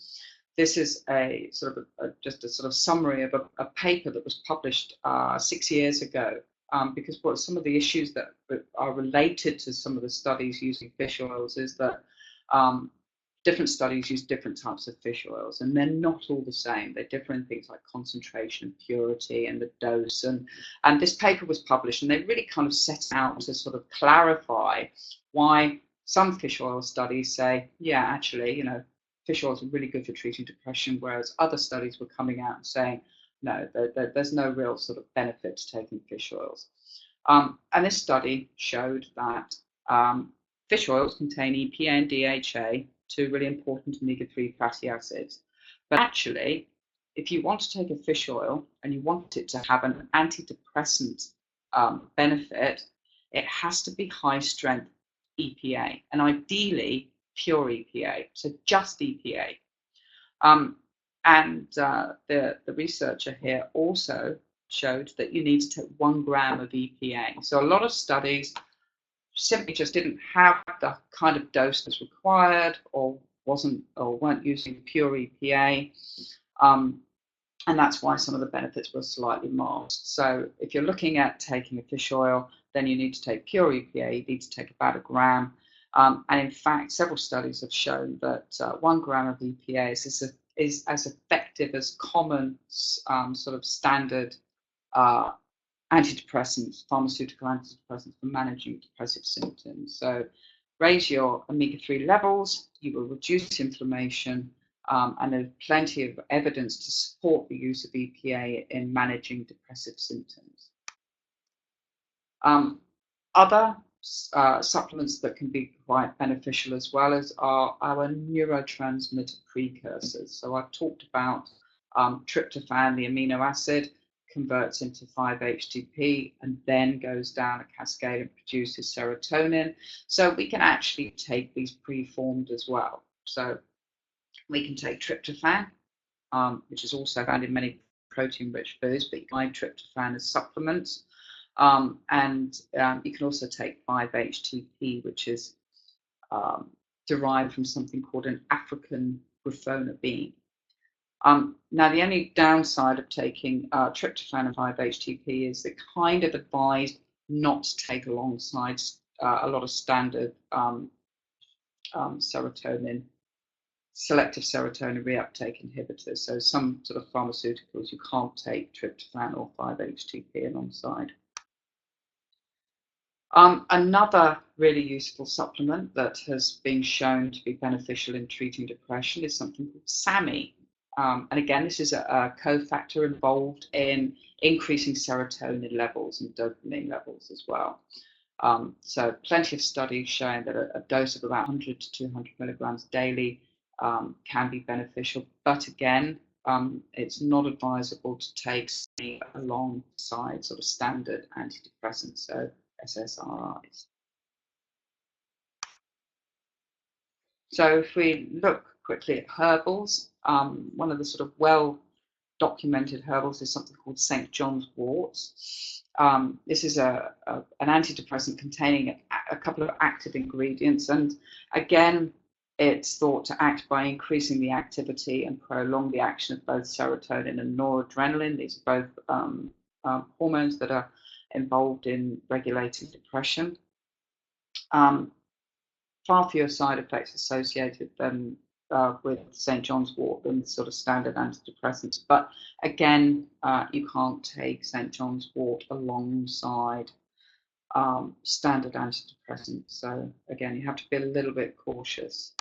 this is a sort of just a sort of summary of a paper that was published 6 years ago, because what some of the issues that are related to some of the studies using fish oils is that different studies use different types of fish oils, and they're not all the same. They're different things like concentration, purity, and the dose. And this paper was published, and they really kind of set out to sort of clarify why some fish oil studies say, yeah, actually, fish oils are really good for treating depression, whereas other studies were coming out and saying, No, there's no real sort of benefit to taking fish oils. And this study showed that fish oils contain EPA and DHA, two really important omega-3 fatty acids. But actually, if you want to take a fish oil and you want it to have an antidepressant benefit, it has to be high strength EPA, and ideally pure EPA, so just EPA. And the researcher here also showed that you need to take 1 gram of EPA. So a lot of studies simply just didn't have the kind of dose that's required, or weren't using pure EPA. And that's why some of the benefits were slightly masked. So if you're looking at taking a fish oil, then you need to take pure EPA. You need to take about 1 gram. And in fact, several studies have shown that 1 gram of EPA is as effective as common sort of standard antidepressants, pharmaceutical antidepressants for managing depressive symptoms. So raise your omega-3 levels, you will reduce inflammation, and there's plenty of evidence to support the use of EPA in managing depressive symptoms. Other supplements that can be quite beneficial as well as are our neurotransmitter precursors. So I've talked about tryptophan, the amino acid, converts into 5-HTP and then goes down a cascade and produces serotonin. So we can actually take these preformed as well. So we can take tryptophan, which is also found in many protein-rich foods, but you can find tryptophan as supplements. And you can also take 5-HTP, which is derived from something called an African grafona bean. Now, the only downside of taking tryptophan and 5-HTP is they're kind of advised not to take alongside a lot of standard selective serotonin reuptake inhibitors. So some sort of pharmaceuticals, you can't take tryptophan or 5-HTP alongside. Another really useful supplement that has been shown to be beneficial in treating depression is something called SAMe. And again, this is a cofactor involved in increasing serotonin levels and dopamine levels as well. So plenty of studies showing that a dose of about 100 to 200 milligrams daily can be beneficial. But again, it's not advisable to take SAMe alongside sort of standard antidepressants, so SSRIs. So if we look quickly at herbals, one of the sort of well-documented herbals is something called St. John's wort. This is an antidepressant containing a couple of active ingredients, and again, it's thought to act by increasing the activity and prolong the action of both serotonin and noradrenaline. These are both hormones that are involved in regulating depression. Far fewer side effects associated than with St. John's wort than sort of standard antidepressants. But again, you can't take St. John's wort alongside standard antidepressants. So again, you have to be a little bit cautious.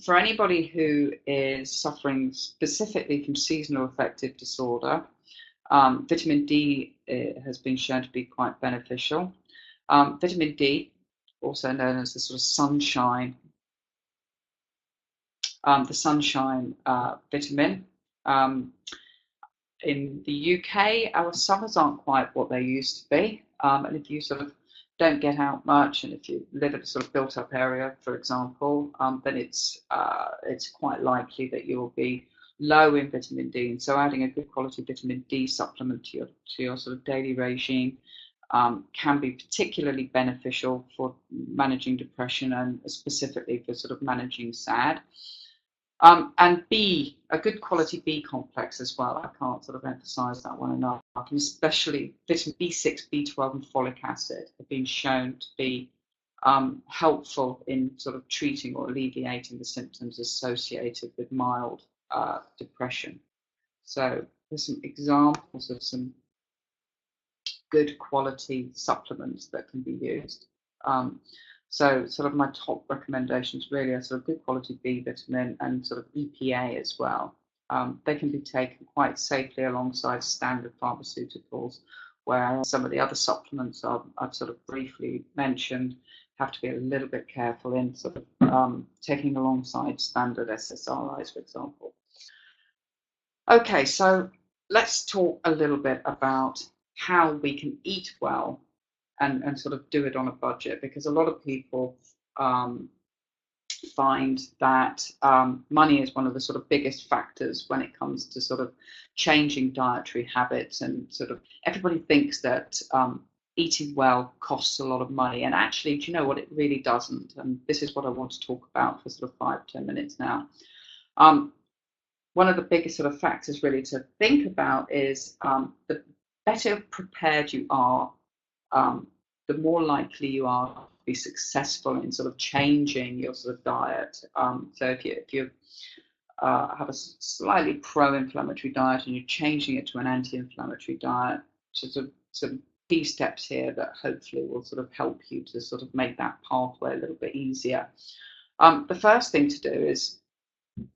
For anybody who is suffering specifically from seasonal affective disorder, vitamin D has been shown to be quite beneficial. Vitamin D, also known as the sort of sunshine, vitamin. In the UK, our summers aren't quite what they used to be, and if you sort of don't get out much, and if you live in a sort of built-up area, for example, then it's quite likely that you'll be low in vitamin D. And so adding a good quality vitamin D supplement to your sort of daily regime can be particularly beneficial for managing depression and specifically for sort of managing SAD. And B, a good quality B complex as well. I can't sort of emphasize that one enough. And especially vitamin B6, B12, and folic acid have been shown to be helpful in sort of treating or alleviating the symptoms associated with mild depression. So there's some examples of some good quality supplements that can be used. So sort of my top recommendations really are sort of good quality B vitamin and sort of EPA as well. they can be taken quite safely alongside standard pharmaceuticals, whereas some of the other supplements I've sort of briefly mentioned have to be a little bit careful in sort of taking alongside standard SSRIs, for example. Okay, so let's talk a little bit about how we can eat well and sort of do it on a budget, because a lot of people find that money is one of the sort of biggest factors when it comes to sort of changing dietary habits, and sort of everybody thinks that eating well costs a lot of money, and actually, do you know what, it really doesn't. And this is what I want to talk about for sort of 5-10 minutes now. One of the biggest sort of factors really to think about is the better prepared you are, the more likely you are to be successful in sort of changing your sort of diet. So if you have a slightly pro-inflammatory diet and you're changing it to an anti-inflammatory diet, some key steps here that hopefully will sort of help you to sort of make that pathway a little bit easier. The first thing to do is,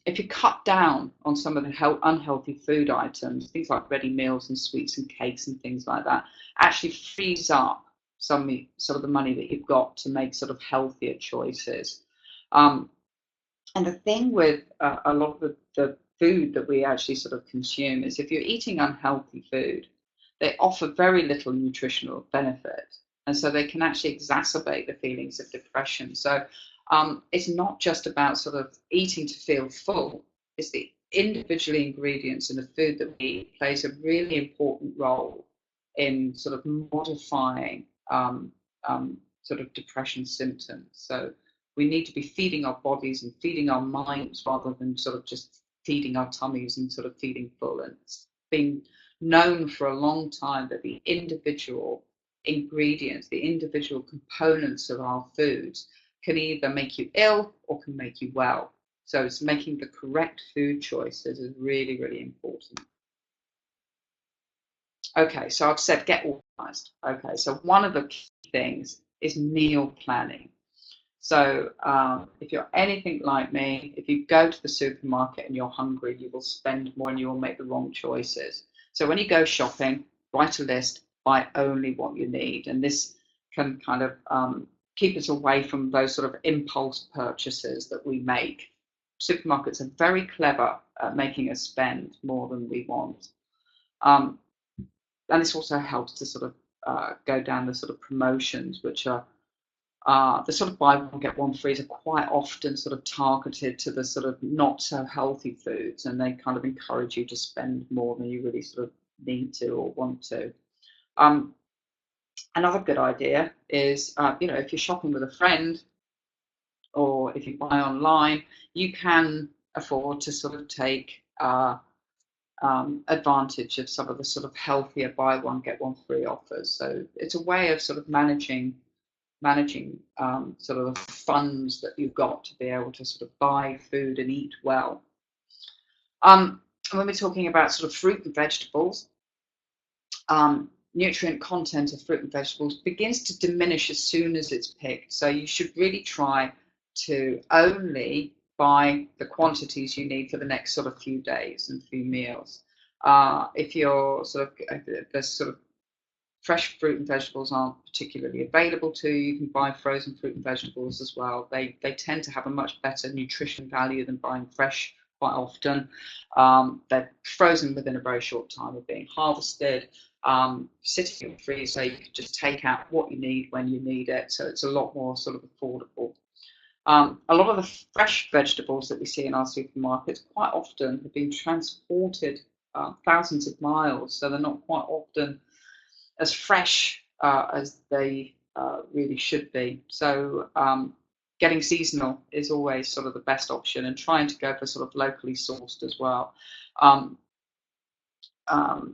if you cut down on some of the unhealthy food items, things like ready meals and sweets and cakes and things like that, actually frees up some of the money that you've got to make sort of healthier choices. And the thing with a lot of the food that we actually sort of consume is, if you're eating unhealthy food, they offer very little nutritional benefit. And so they can actually exacerbate the feelings of depression. So it's not just about sort of eating to feel full. It's the individual ingredients in the food that we eat plays a really important role in sort of modifying sort of depression symptoms. So we need to be feeding our bodies and feeding our minds rather than sort of just feeding our tummies and sort of feeling full. And it's been known for a long time that the individual ingredients, the individual components of our foods can either make you ill or can make you well. So it's making the correct food choices is really, really important. Okay, so I've said get organized. Okay, so one of the key things is meal planning. So if you're anything like me, if you go to the supermarket and you're hungry, you will spend more and you will make the wrong choices. So when you go shopping, write a list, buy only what you need. And this can kind of keep us away from those sort of impulse purchases that we make. Supermarkets are very clever at making us spend more than we want. And this also helps to sort of go down the sort of promotions, which are the sort of buy one get one frees are quite often sort of targeted to the sort of not so healthy foods, and they kind of encourage you to spend more than you really sort of need to or want to. Another good idea is, if you're shopping with a friend or if you buy online, you can afford to sort of take advantage of some of the sort of healthier buy one get one free offers. So it's a way of sort of managing sort of the funds that you've got to be able to sort of buy food and eat well. When we're talking about sort of fruit and vegetables, nutrient content of fruit and vegetables begins to diminish as soon as it's picked. So you should really try to only buy the quantities you need for the next sort of few days and few meals. If you're there's sort of fresh fruit and vegetables aren't particularly available to you, you can buy frozen fruit and vegetables as well. They tend to have a much better nutrition value than buying fresh quite often. They're frozen within a very short time of being harvested. Sitting in the freezer, you can just take out what you need when you need it, so it's a lot more sort of affordable. A lot of the fresh vegetables that we see in our supermarkets quite often have been transported thousands of miles, so they're not quite often as fresh as they really should be. So getting seasonal is always sort of the best option, and trying to go for sort of locally sourced as well.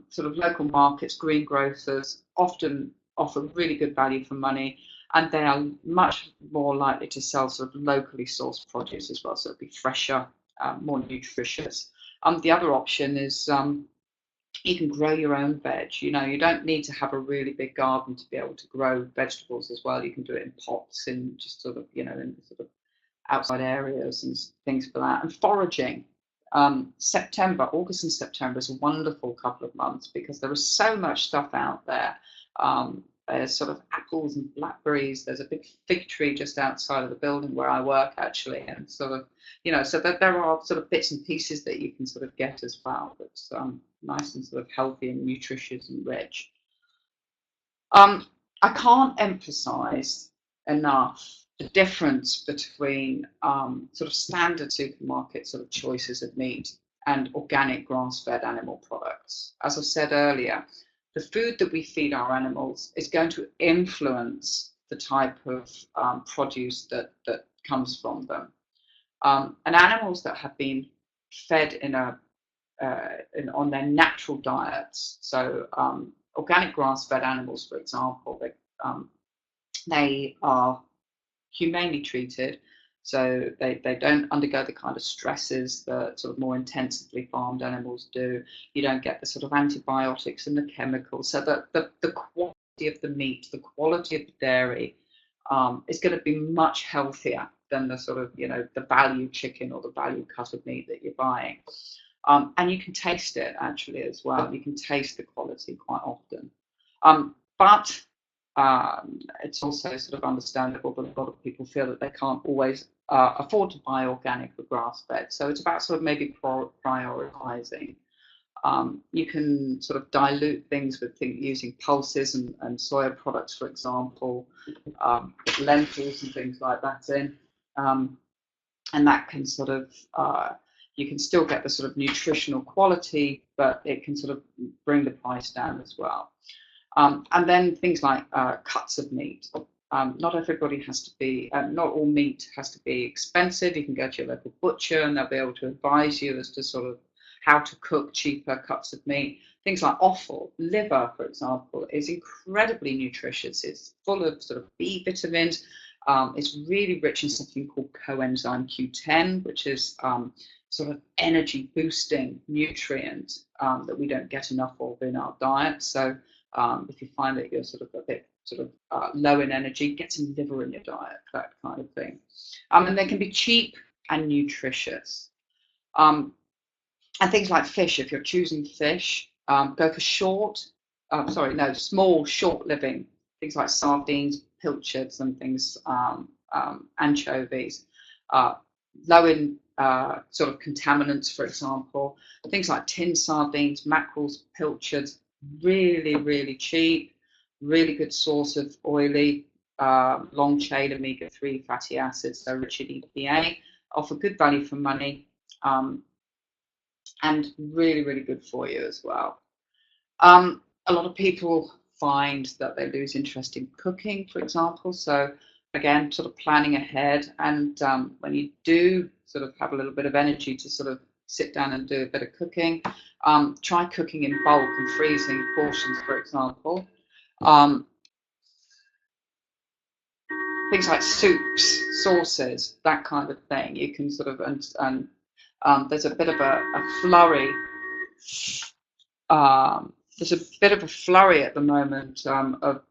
Sort of local markets, greengrocers often offer really good value for money, and they are much more likely to sell sort of locally sourced produce as well, so it'll be fresher, more nutritious. The other option is you can grow your own veg. You don't need to have a really big garden to be able to grow vegetables as well. You can do it in pots, in just sort of, in sort of outside areas and things for that. And foraging. August and September is a wonderful couple of months because there is so much stuff out there. There's sort of apples and blackberries. There's a big fig tree just outside of the building where I work, actually, and sort of, so that there are sort of bits and pieces that you can sort of get as well. That's nice and sort of healthy and nutritious and rich. I can't emphasize enough the difference between sort of standard supermarket sort of choices of meat and organic grass-fed animal products. As I said earlier, the food that we feed our animals is going to influence the type of produce that comes from them. And animals that have been fed on their natural diets, so organic grass-fed animals, for example, they are humanely treated, so they don't undergo the kind of stresses that sort of more intensively farmed animals do. You don't get the sort of antibiotics and the chemicals, so that the quality of the meat, the quality of the dairy is going to be much healthier than the sort of, the value chicken or the value cut of meat that you're buying. And you can taste it actually as well. You can taste the quality quite often. But it's also sort of understandable that a lot of people feel that they can't always afford to buy organic or grass-fed. So it's about sort of maybe prioritizing. You can sort of dilute things with using pulses and soya products, for example, lentils and things like that in. And that can sort of, you can still get the sort of nutritional quality, but it can sort of bring the price down as well. And then things like cuts of meat. Not everybody has to be, not all meat has to be expensive. You can go to your local butcher and they'll be able to advise you as to sort of how to cook cheaper cuts of meat. Things like offal, liver, for example, is incredibly nutritious. It's full of sort of B vitamins. It's really rich in something called coenzyme Q10, which is sort of energy boosting nutrient that we don't get enough of in our diet. So if you find that you're sort of a bit low in energy, get some liver in your diet, that kind of thing. And they can be cheap and nutritious. And things like fish, if you're choosing fish, go for small, short-living, things like sardines, pilchards, and things, anchovies, low in sort of contaminants, for example. Things like tinned sardines, mackerels, pilchards, really, really cheap, really good source of oily, long-chain omega-3 fatty acids, so rich in EPA, offer good value for money, and really, really good for you as well. A lot of people find that they lose interest in cooking, for example. So again, sort of planning ahead, and when you do sort of have a little bit of energy to sort of sit down and do a bit of cooking, try cooking in bulk and freezing portions, for example. Things like soups, sauces, that kind of thing. You can sort of, and there's a bit of a flurry. There's a bit of a flurry at the moment of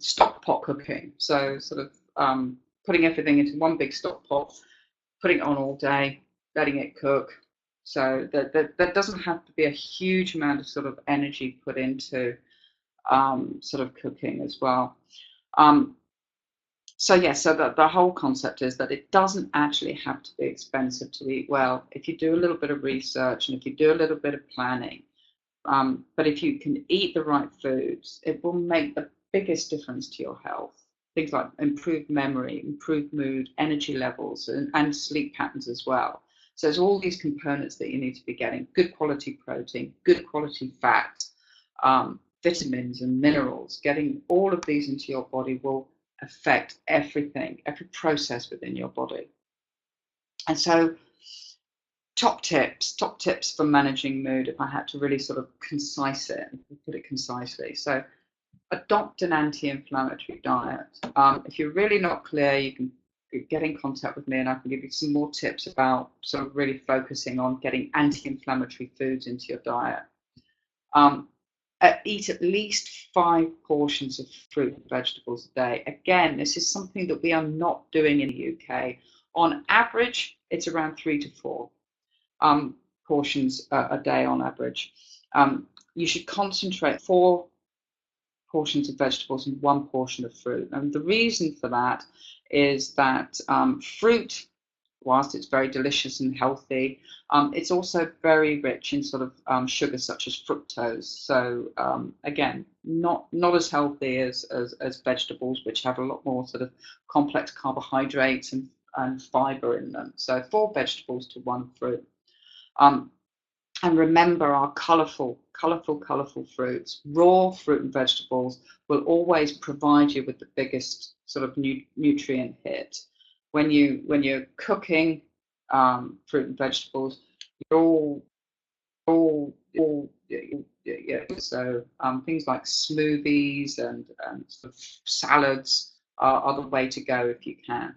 stock pot cooking. So sort of putting everything into one big stock pot, putting it on all day, letting it cook. So there doesn't have to be a huge amount of sort of energy put into sort of cooking as well. So the whole concept is that it doesn't actually have to be expensive to eat well if you do a little bit of research and if you do a little bit of planning. But if you can eat the right foods, it will make the biggest difference to your health. Things like improved memory, improved mood, energy levels, and sleep patterns as well. So there's all these components that you need to be getting: good quality protein, good quality fat, vitamins and minerals. Getting all of these into your body will affect everything, every process within your body. And so top tips for managing mood, if I had to really sort of put it concisely. So adopt an anti-inflammatory diet. If you're really not clear, you can get in contact with me and I can give you some more tips about sort of really focusing on getting anti-inflammatory foods into your diet. Eat at least 5 portions of fruit and vegetables a day. Again, this is something that we are not doing in the UK. On average, it's around 3 to 4 portions a day on average. You should concentrate 4 portions of vegetables and 1 portion of fruit. And the reason for that is that fruit, whilst it's very delicious and healthy, it's also very rich in sort of sugars such as fructose. So again, not as healthy as vegetables, which have a lot more sort of complex carbohydrates and fiber in them. So 4 vegetables to 1 fruit. And remember our colourful fruits. Raw fruit and vegetables will always provide you with the biggest sort of nutrient hit. When you're cooking fruit and vegetables, you're all so things like smoothies and sort of salads are the way to go if you can.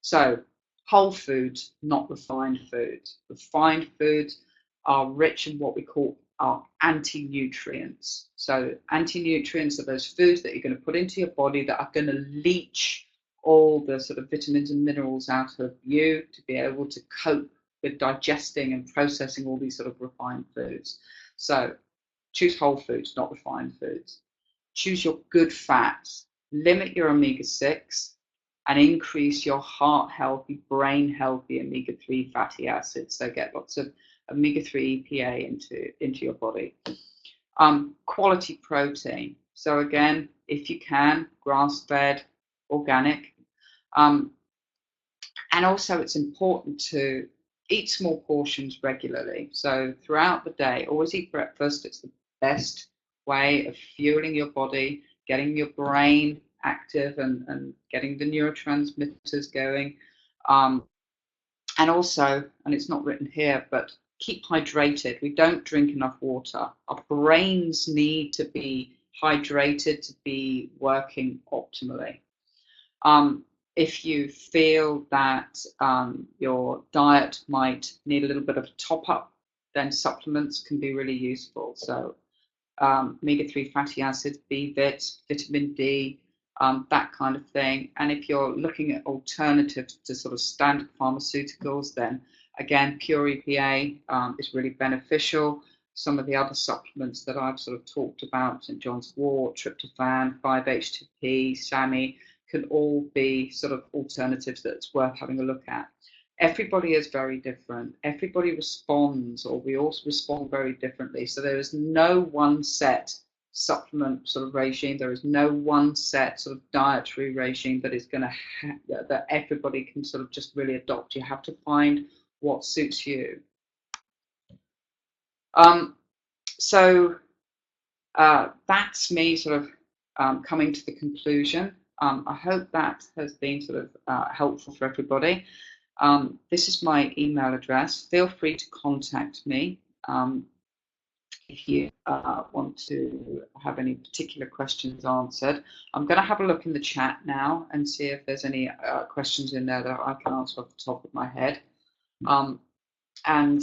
So whole foods, not refined foods. Refined foods are rich in what we call our anti-nutrients. So anti-nutrients are those foods that you're going to put into your body that are going to leach all the sort of vitamins and minerals out of you to be able to cope with digesting and processing all these sort of refined foods. So choose whole foods, not refined foods. Choose your good fats. Limit your omega-6 and increase your heart healthy, brain healthy omega-3 fatty acids. So get lots of omega-3 EPA into your body. Quality protein. So again, if you can, grass-fed, organic. And also it's important to eat small portions regularly. So throughout the day, always eat breakfast. It's the best way of fueling your body, getting your brain active and getting the neurotransmitters going. And also, and it's not written here, but keep hydrated. We don't drink enough water. Our brains need to be hydrated to be working optimally. If you feel that your diet might need a little bit of a top up, then supplements can be really useful. So omega-3 fatty acids, B-vit, vitamin D, that kind of thing. And if you're looking at alternatives to sort of standard pharmaceuticals, then again, pure EPA is really beneficial. Some of the other supplements that I've sort of talked about, St. John's wort, tryptophan, 5-HTP, SAMI, can all be sort of alternatives that's worth having a look at. Everybody is very different. Everybody responds, or we all respond very differently. So there is no one set supplement sort of regime. There is no one set sort of dietary regime that is going to that everybody can sort of just really adopt. You have to find what suits you. So that's me sort of coming to the conclusion. I hope that has been sort of helpful for everybody. This is my email address. Feel free to contact me if you want to have any particular questions answered. I'm going to have a look in the chat now and see if there's any questions in there that I can answer off the top of my head. And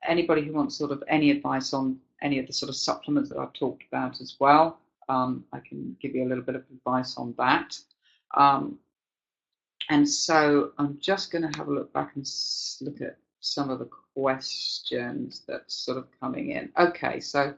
anybody who wants sort of any advice on any of the sort of supplements that I've talked about as well, I can give you a little bit of advice on that. And so I'm just going to have a look back and look at some of the questions that's sort of coming in. Okay, so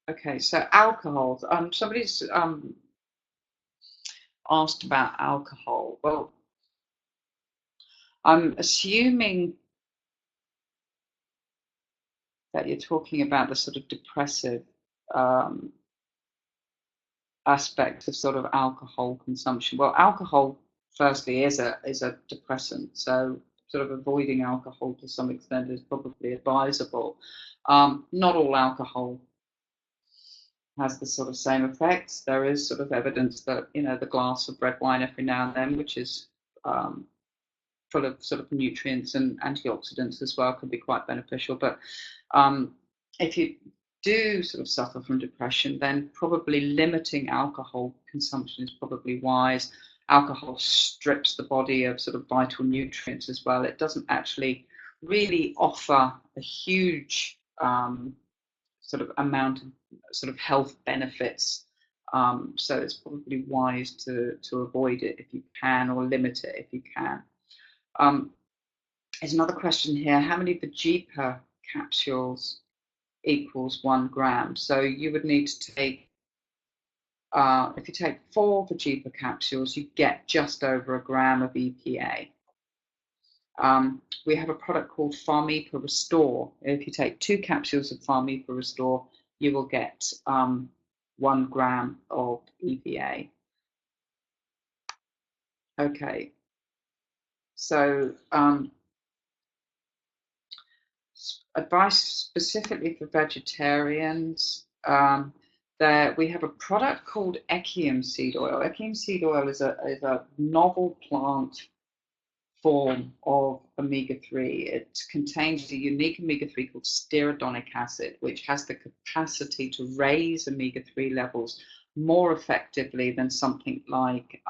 okay, so alcohol. Somebody's asked about alcohol. Well, I'm assuming that you're talking about the sort of depressive aspect of sort of alcohol consumption. Well, alcohol, firstly, is a depressant, so sort of avoiding alcohol to some extent is probably advisable. Not all alcohol has the sort of same effects. There is sort of evidence that, you know, the glass of red wine every now and then, which is full of sort of nutrients and antioxidants as well, can be quite beneficial. But if you do sort of suffer from depression, then probably limiting alcohol consumption is probably wise. Alcohol strips the body of sort of vital nutrients as well. It doesn't actually really offer a huge sort of amount of sort of health benefits. So it's probably wise to avoid it if you can, or limit it if you can. There's another question here. How many Vegeta capsules equals 1 gram? So you would need to take, if you take 4 Vegeta capsules, you get just over 1 gram of EPA. We have a product called Farmipa Restore. If you take 2 capsules of Farmipa Restore, you will get 1 gram of EPA. Okay, so advice specifically for vegetarians. There we have a product called Echium seed oil. Echium seed oil is a novel plant form of omega-3. It contains a unique omega-3 called stearidonic acid, which has the capacity to raise omega-3 levels more effectively than something like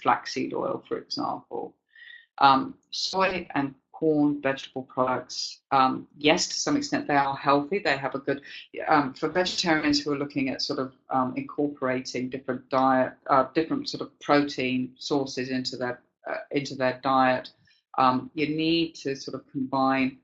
flaxseed oil, for example. Soy and corn vegetable products, yes, to some extent they are healthy. They have a good, for vegetarians who are looking at sort of incorporating different diet, different sort of protein sources into their diet. You need to sort of combine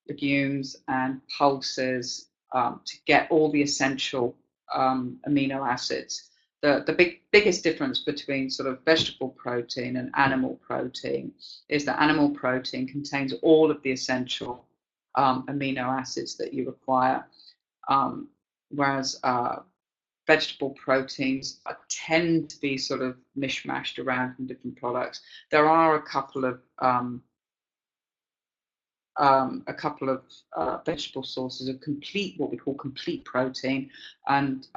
legumes and pulses to get all the essential amino acids. The biggest difference between sort of vegetable protein and animal protein is that animal protein contains all of the essential amino acids that you require, whereas vegetable proteins tend to be sort of mishmashed around in different products. There are a couple of vegetable sources of what we call complete protein, and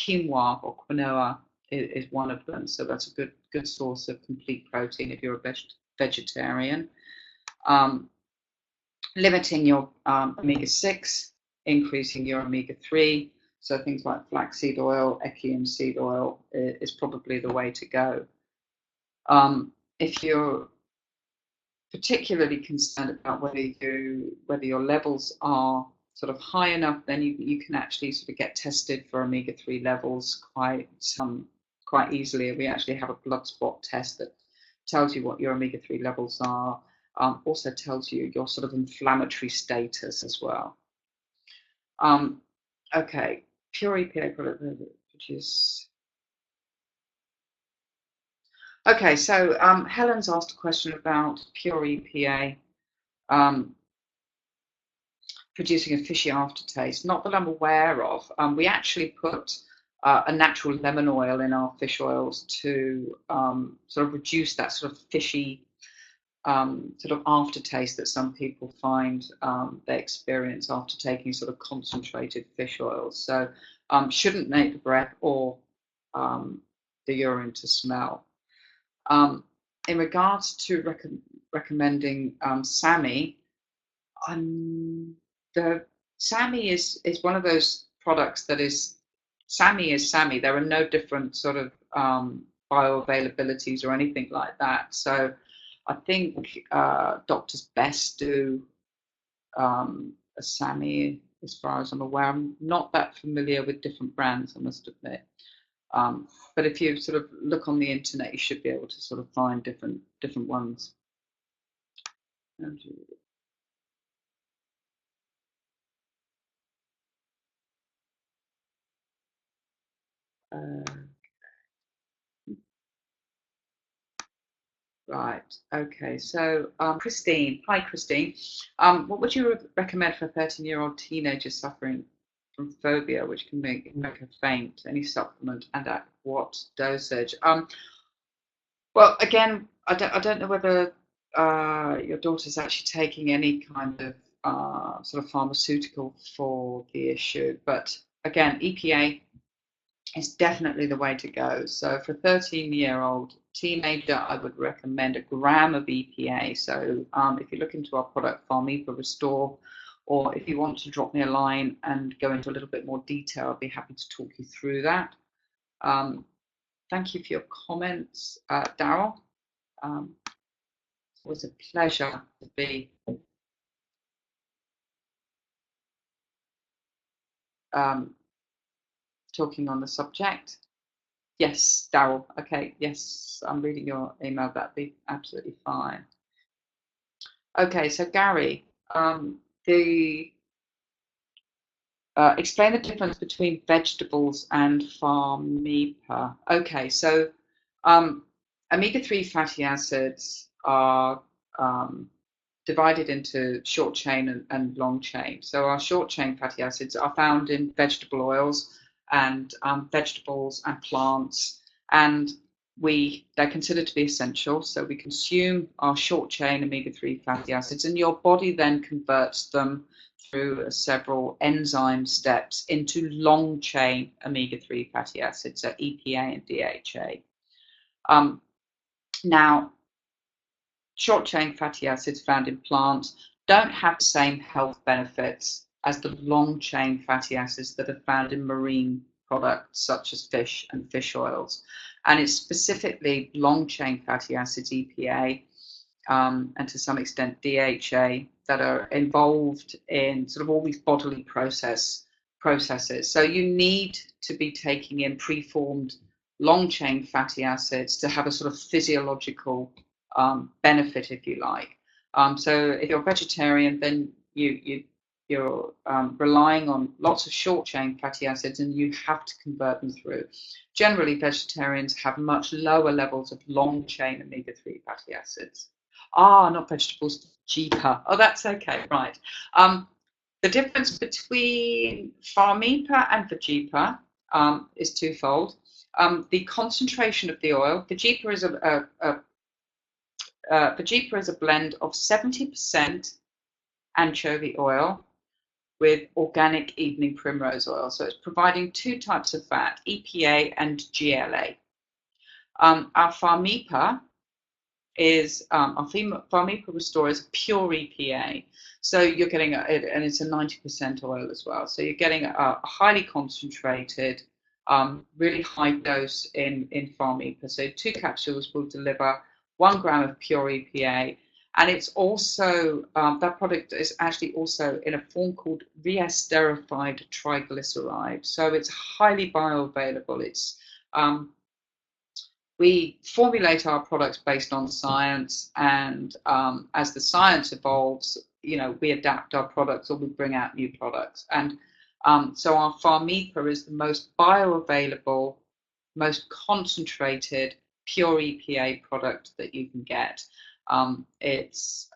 quinoa or quinoa is one of them. So that's a good source of complete protein if you're a vegetarian. Limiting your omega-6, increasing your omega-3. So things like flaxseed oil, Echium seed oil is probably the way to go. If you're particularly concerned about whether your levels are sort of high enough, then you can actually sort of get tested for omega-3 levels quite easily. We actually have a blood spot test that tells you what your omega-3 levels are. Also tells you your sort of inflammatory status as well. Okay, pure EPA product produce. Okay, so Helen's asked a question about pure EPA producing a fishy aftertaste. Not that I'm aware of. We actually put a natural lemon oil in our fish oils to sort of reduce that sort of fishy sort of aftertaste that some people find they experience after taking sort of concentrated fish oils. So shouldn't make the breath or the urine to smell. In regards to recommending SAMI, the SAMI is one of those products that is SAMI is SAMI. There are no different sort of bioavailabilities or anything like that. So I think doctors best do a SAMI, as far as I'm aware. I'm not that familiar with different brands, I must admit. But if you sort of look on the internet, you should be able to sort of find different ones. Right. Okay. So, Christine. Hi, Christine. What would you recommend for a 13-year-old teenager suffering from phobia, which can make her faint? Any supplement, and at what dosage? Well, again, I don't know whether your daughter's actually taking any kind of sort of pharmaceutical for the issue, but again, EPA is definitely the way to go. So for a 13-year-old teenager, I would recommend a gram of EPA. So if you look into our product Farmipa Restore, or if you want to drop me a line and go into a little bit more detail, I'd be happy to talk you through that. Thank you for your comments, Daryl. It was a pleasure to be talking on the subject. Yes, Daryl. Okay, yes, I'm reading your email. That'd be absolutely fine. Okay, so Gary, the explain the difference between vegetables and Farmipa. Okay, so omega-3 fatty acids are divided into short chain and long chain. So our short chain fatty acids are found in vegetable oils and vegetables and plants, and they're considered to be essential. So we consume our short chain omega-3 fatty acids, and your body then converts them through several enzyme steps into long chain omega-3 fatty acids, so EPA and DHA. Now, short chain fatty acids found in plants don't have the same health benefits as the long chain fatty acids that are found in marine products such as fish and fish oils. And it's specifically long chain fatty acids, EPA, and to some extent DHA, that are involved in sort of all these bodily processes. So you need to be taking in preformed long chain fatty acids to have a sort of physiological benefit, if you like. So if you're vegetarian, then you're relying on lots of short chain fatty acids, and you have to convert them through. Generally, vegetarians have much lower levels of long chain omega-3 fatty acids. Not vegetables, Jeeper. Oh, that's okay, right. The difference between Farmipa and Vajipa is twofold. The concentration of the oil. Vajipa is a blend of 70% anchovy oil with organic evening primrose oil. So it's providing two types of fat, EPA and GLA. Our Farmipa Farmipa Restore is pure EPA. So you're getting and it's a 90% oil as well. So you're getting a highly concentrated, really high dose in Farmipa. So 2 capsules will deliver 1 gram of pure EPA. And it's also, that product is actually also in a form called re-esterified triglyceride. So it's highly bioavailable. We formulate our products based on science, and as the science evolves, we adapt our products or we bring out new products. And so our Farmipa is the most bioavailable, most concentrated, pure EPA product that you can get. It's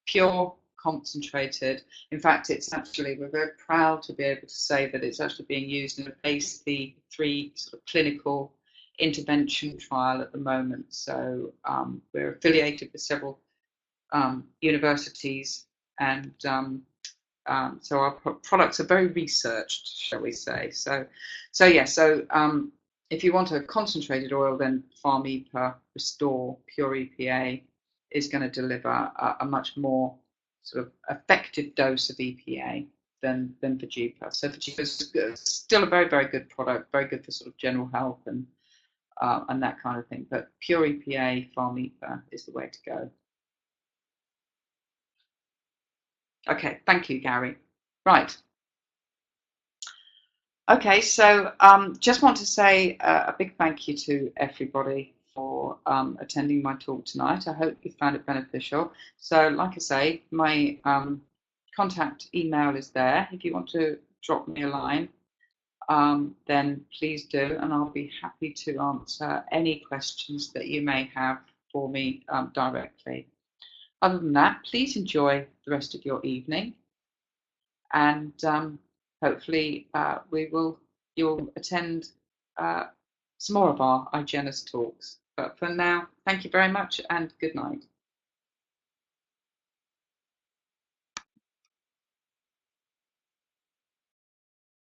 pure, concentrated. In fact, we're very proud to be able to say that it's actually being used in a phase 3 sort of clinical intervention trial at the moment. So we're affiliated with several universities, and so our products are very researched, shall we say. So if you want a concentrated oil, then Farmipa Restore Pure EPA is going to deliver a much more sort of effective dose of EPA than Vajipa. So Vajipa is still a very, very good product, very good for sort of general health and that kind of thing. But pure EPA Farmipa is the way to go. Okay, thank you, Gary. Right. Okay, so just want to say a big thank you to everybody for attending my talk tonight. I hope you found it beneficial. So, like I say, my contact email is there. If you want to drop me a line, then please do, and I'll be happy to answer any questions that you may have for me directly. Other than that, please enjoy the rest of your evening, and hopefully you'll attend some more of our iGenus talks. But for now, thank you very much and good night.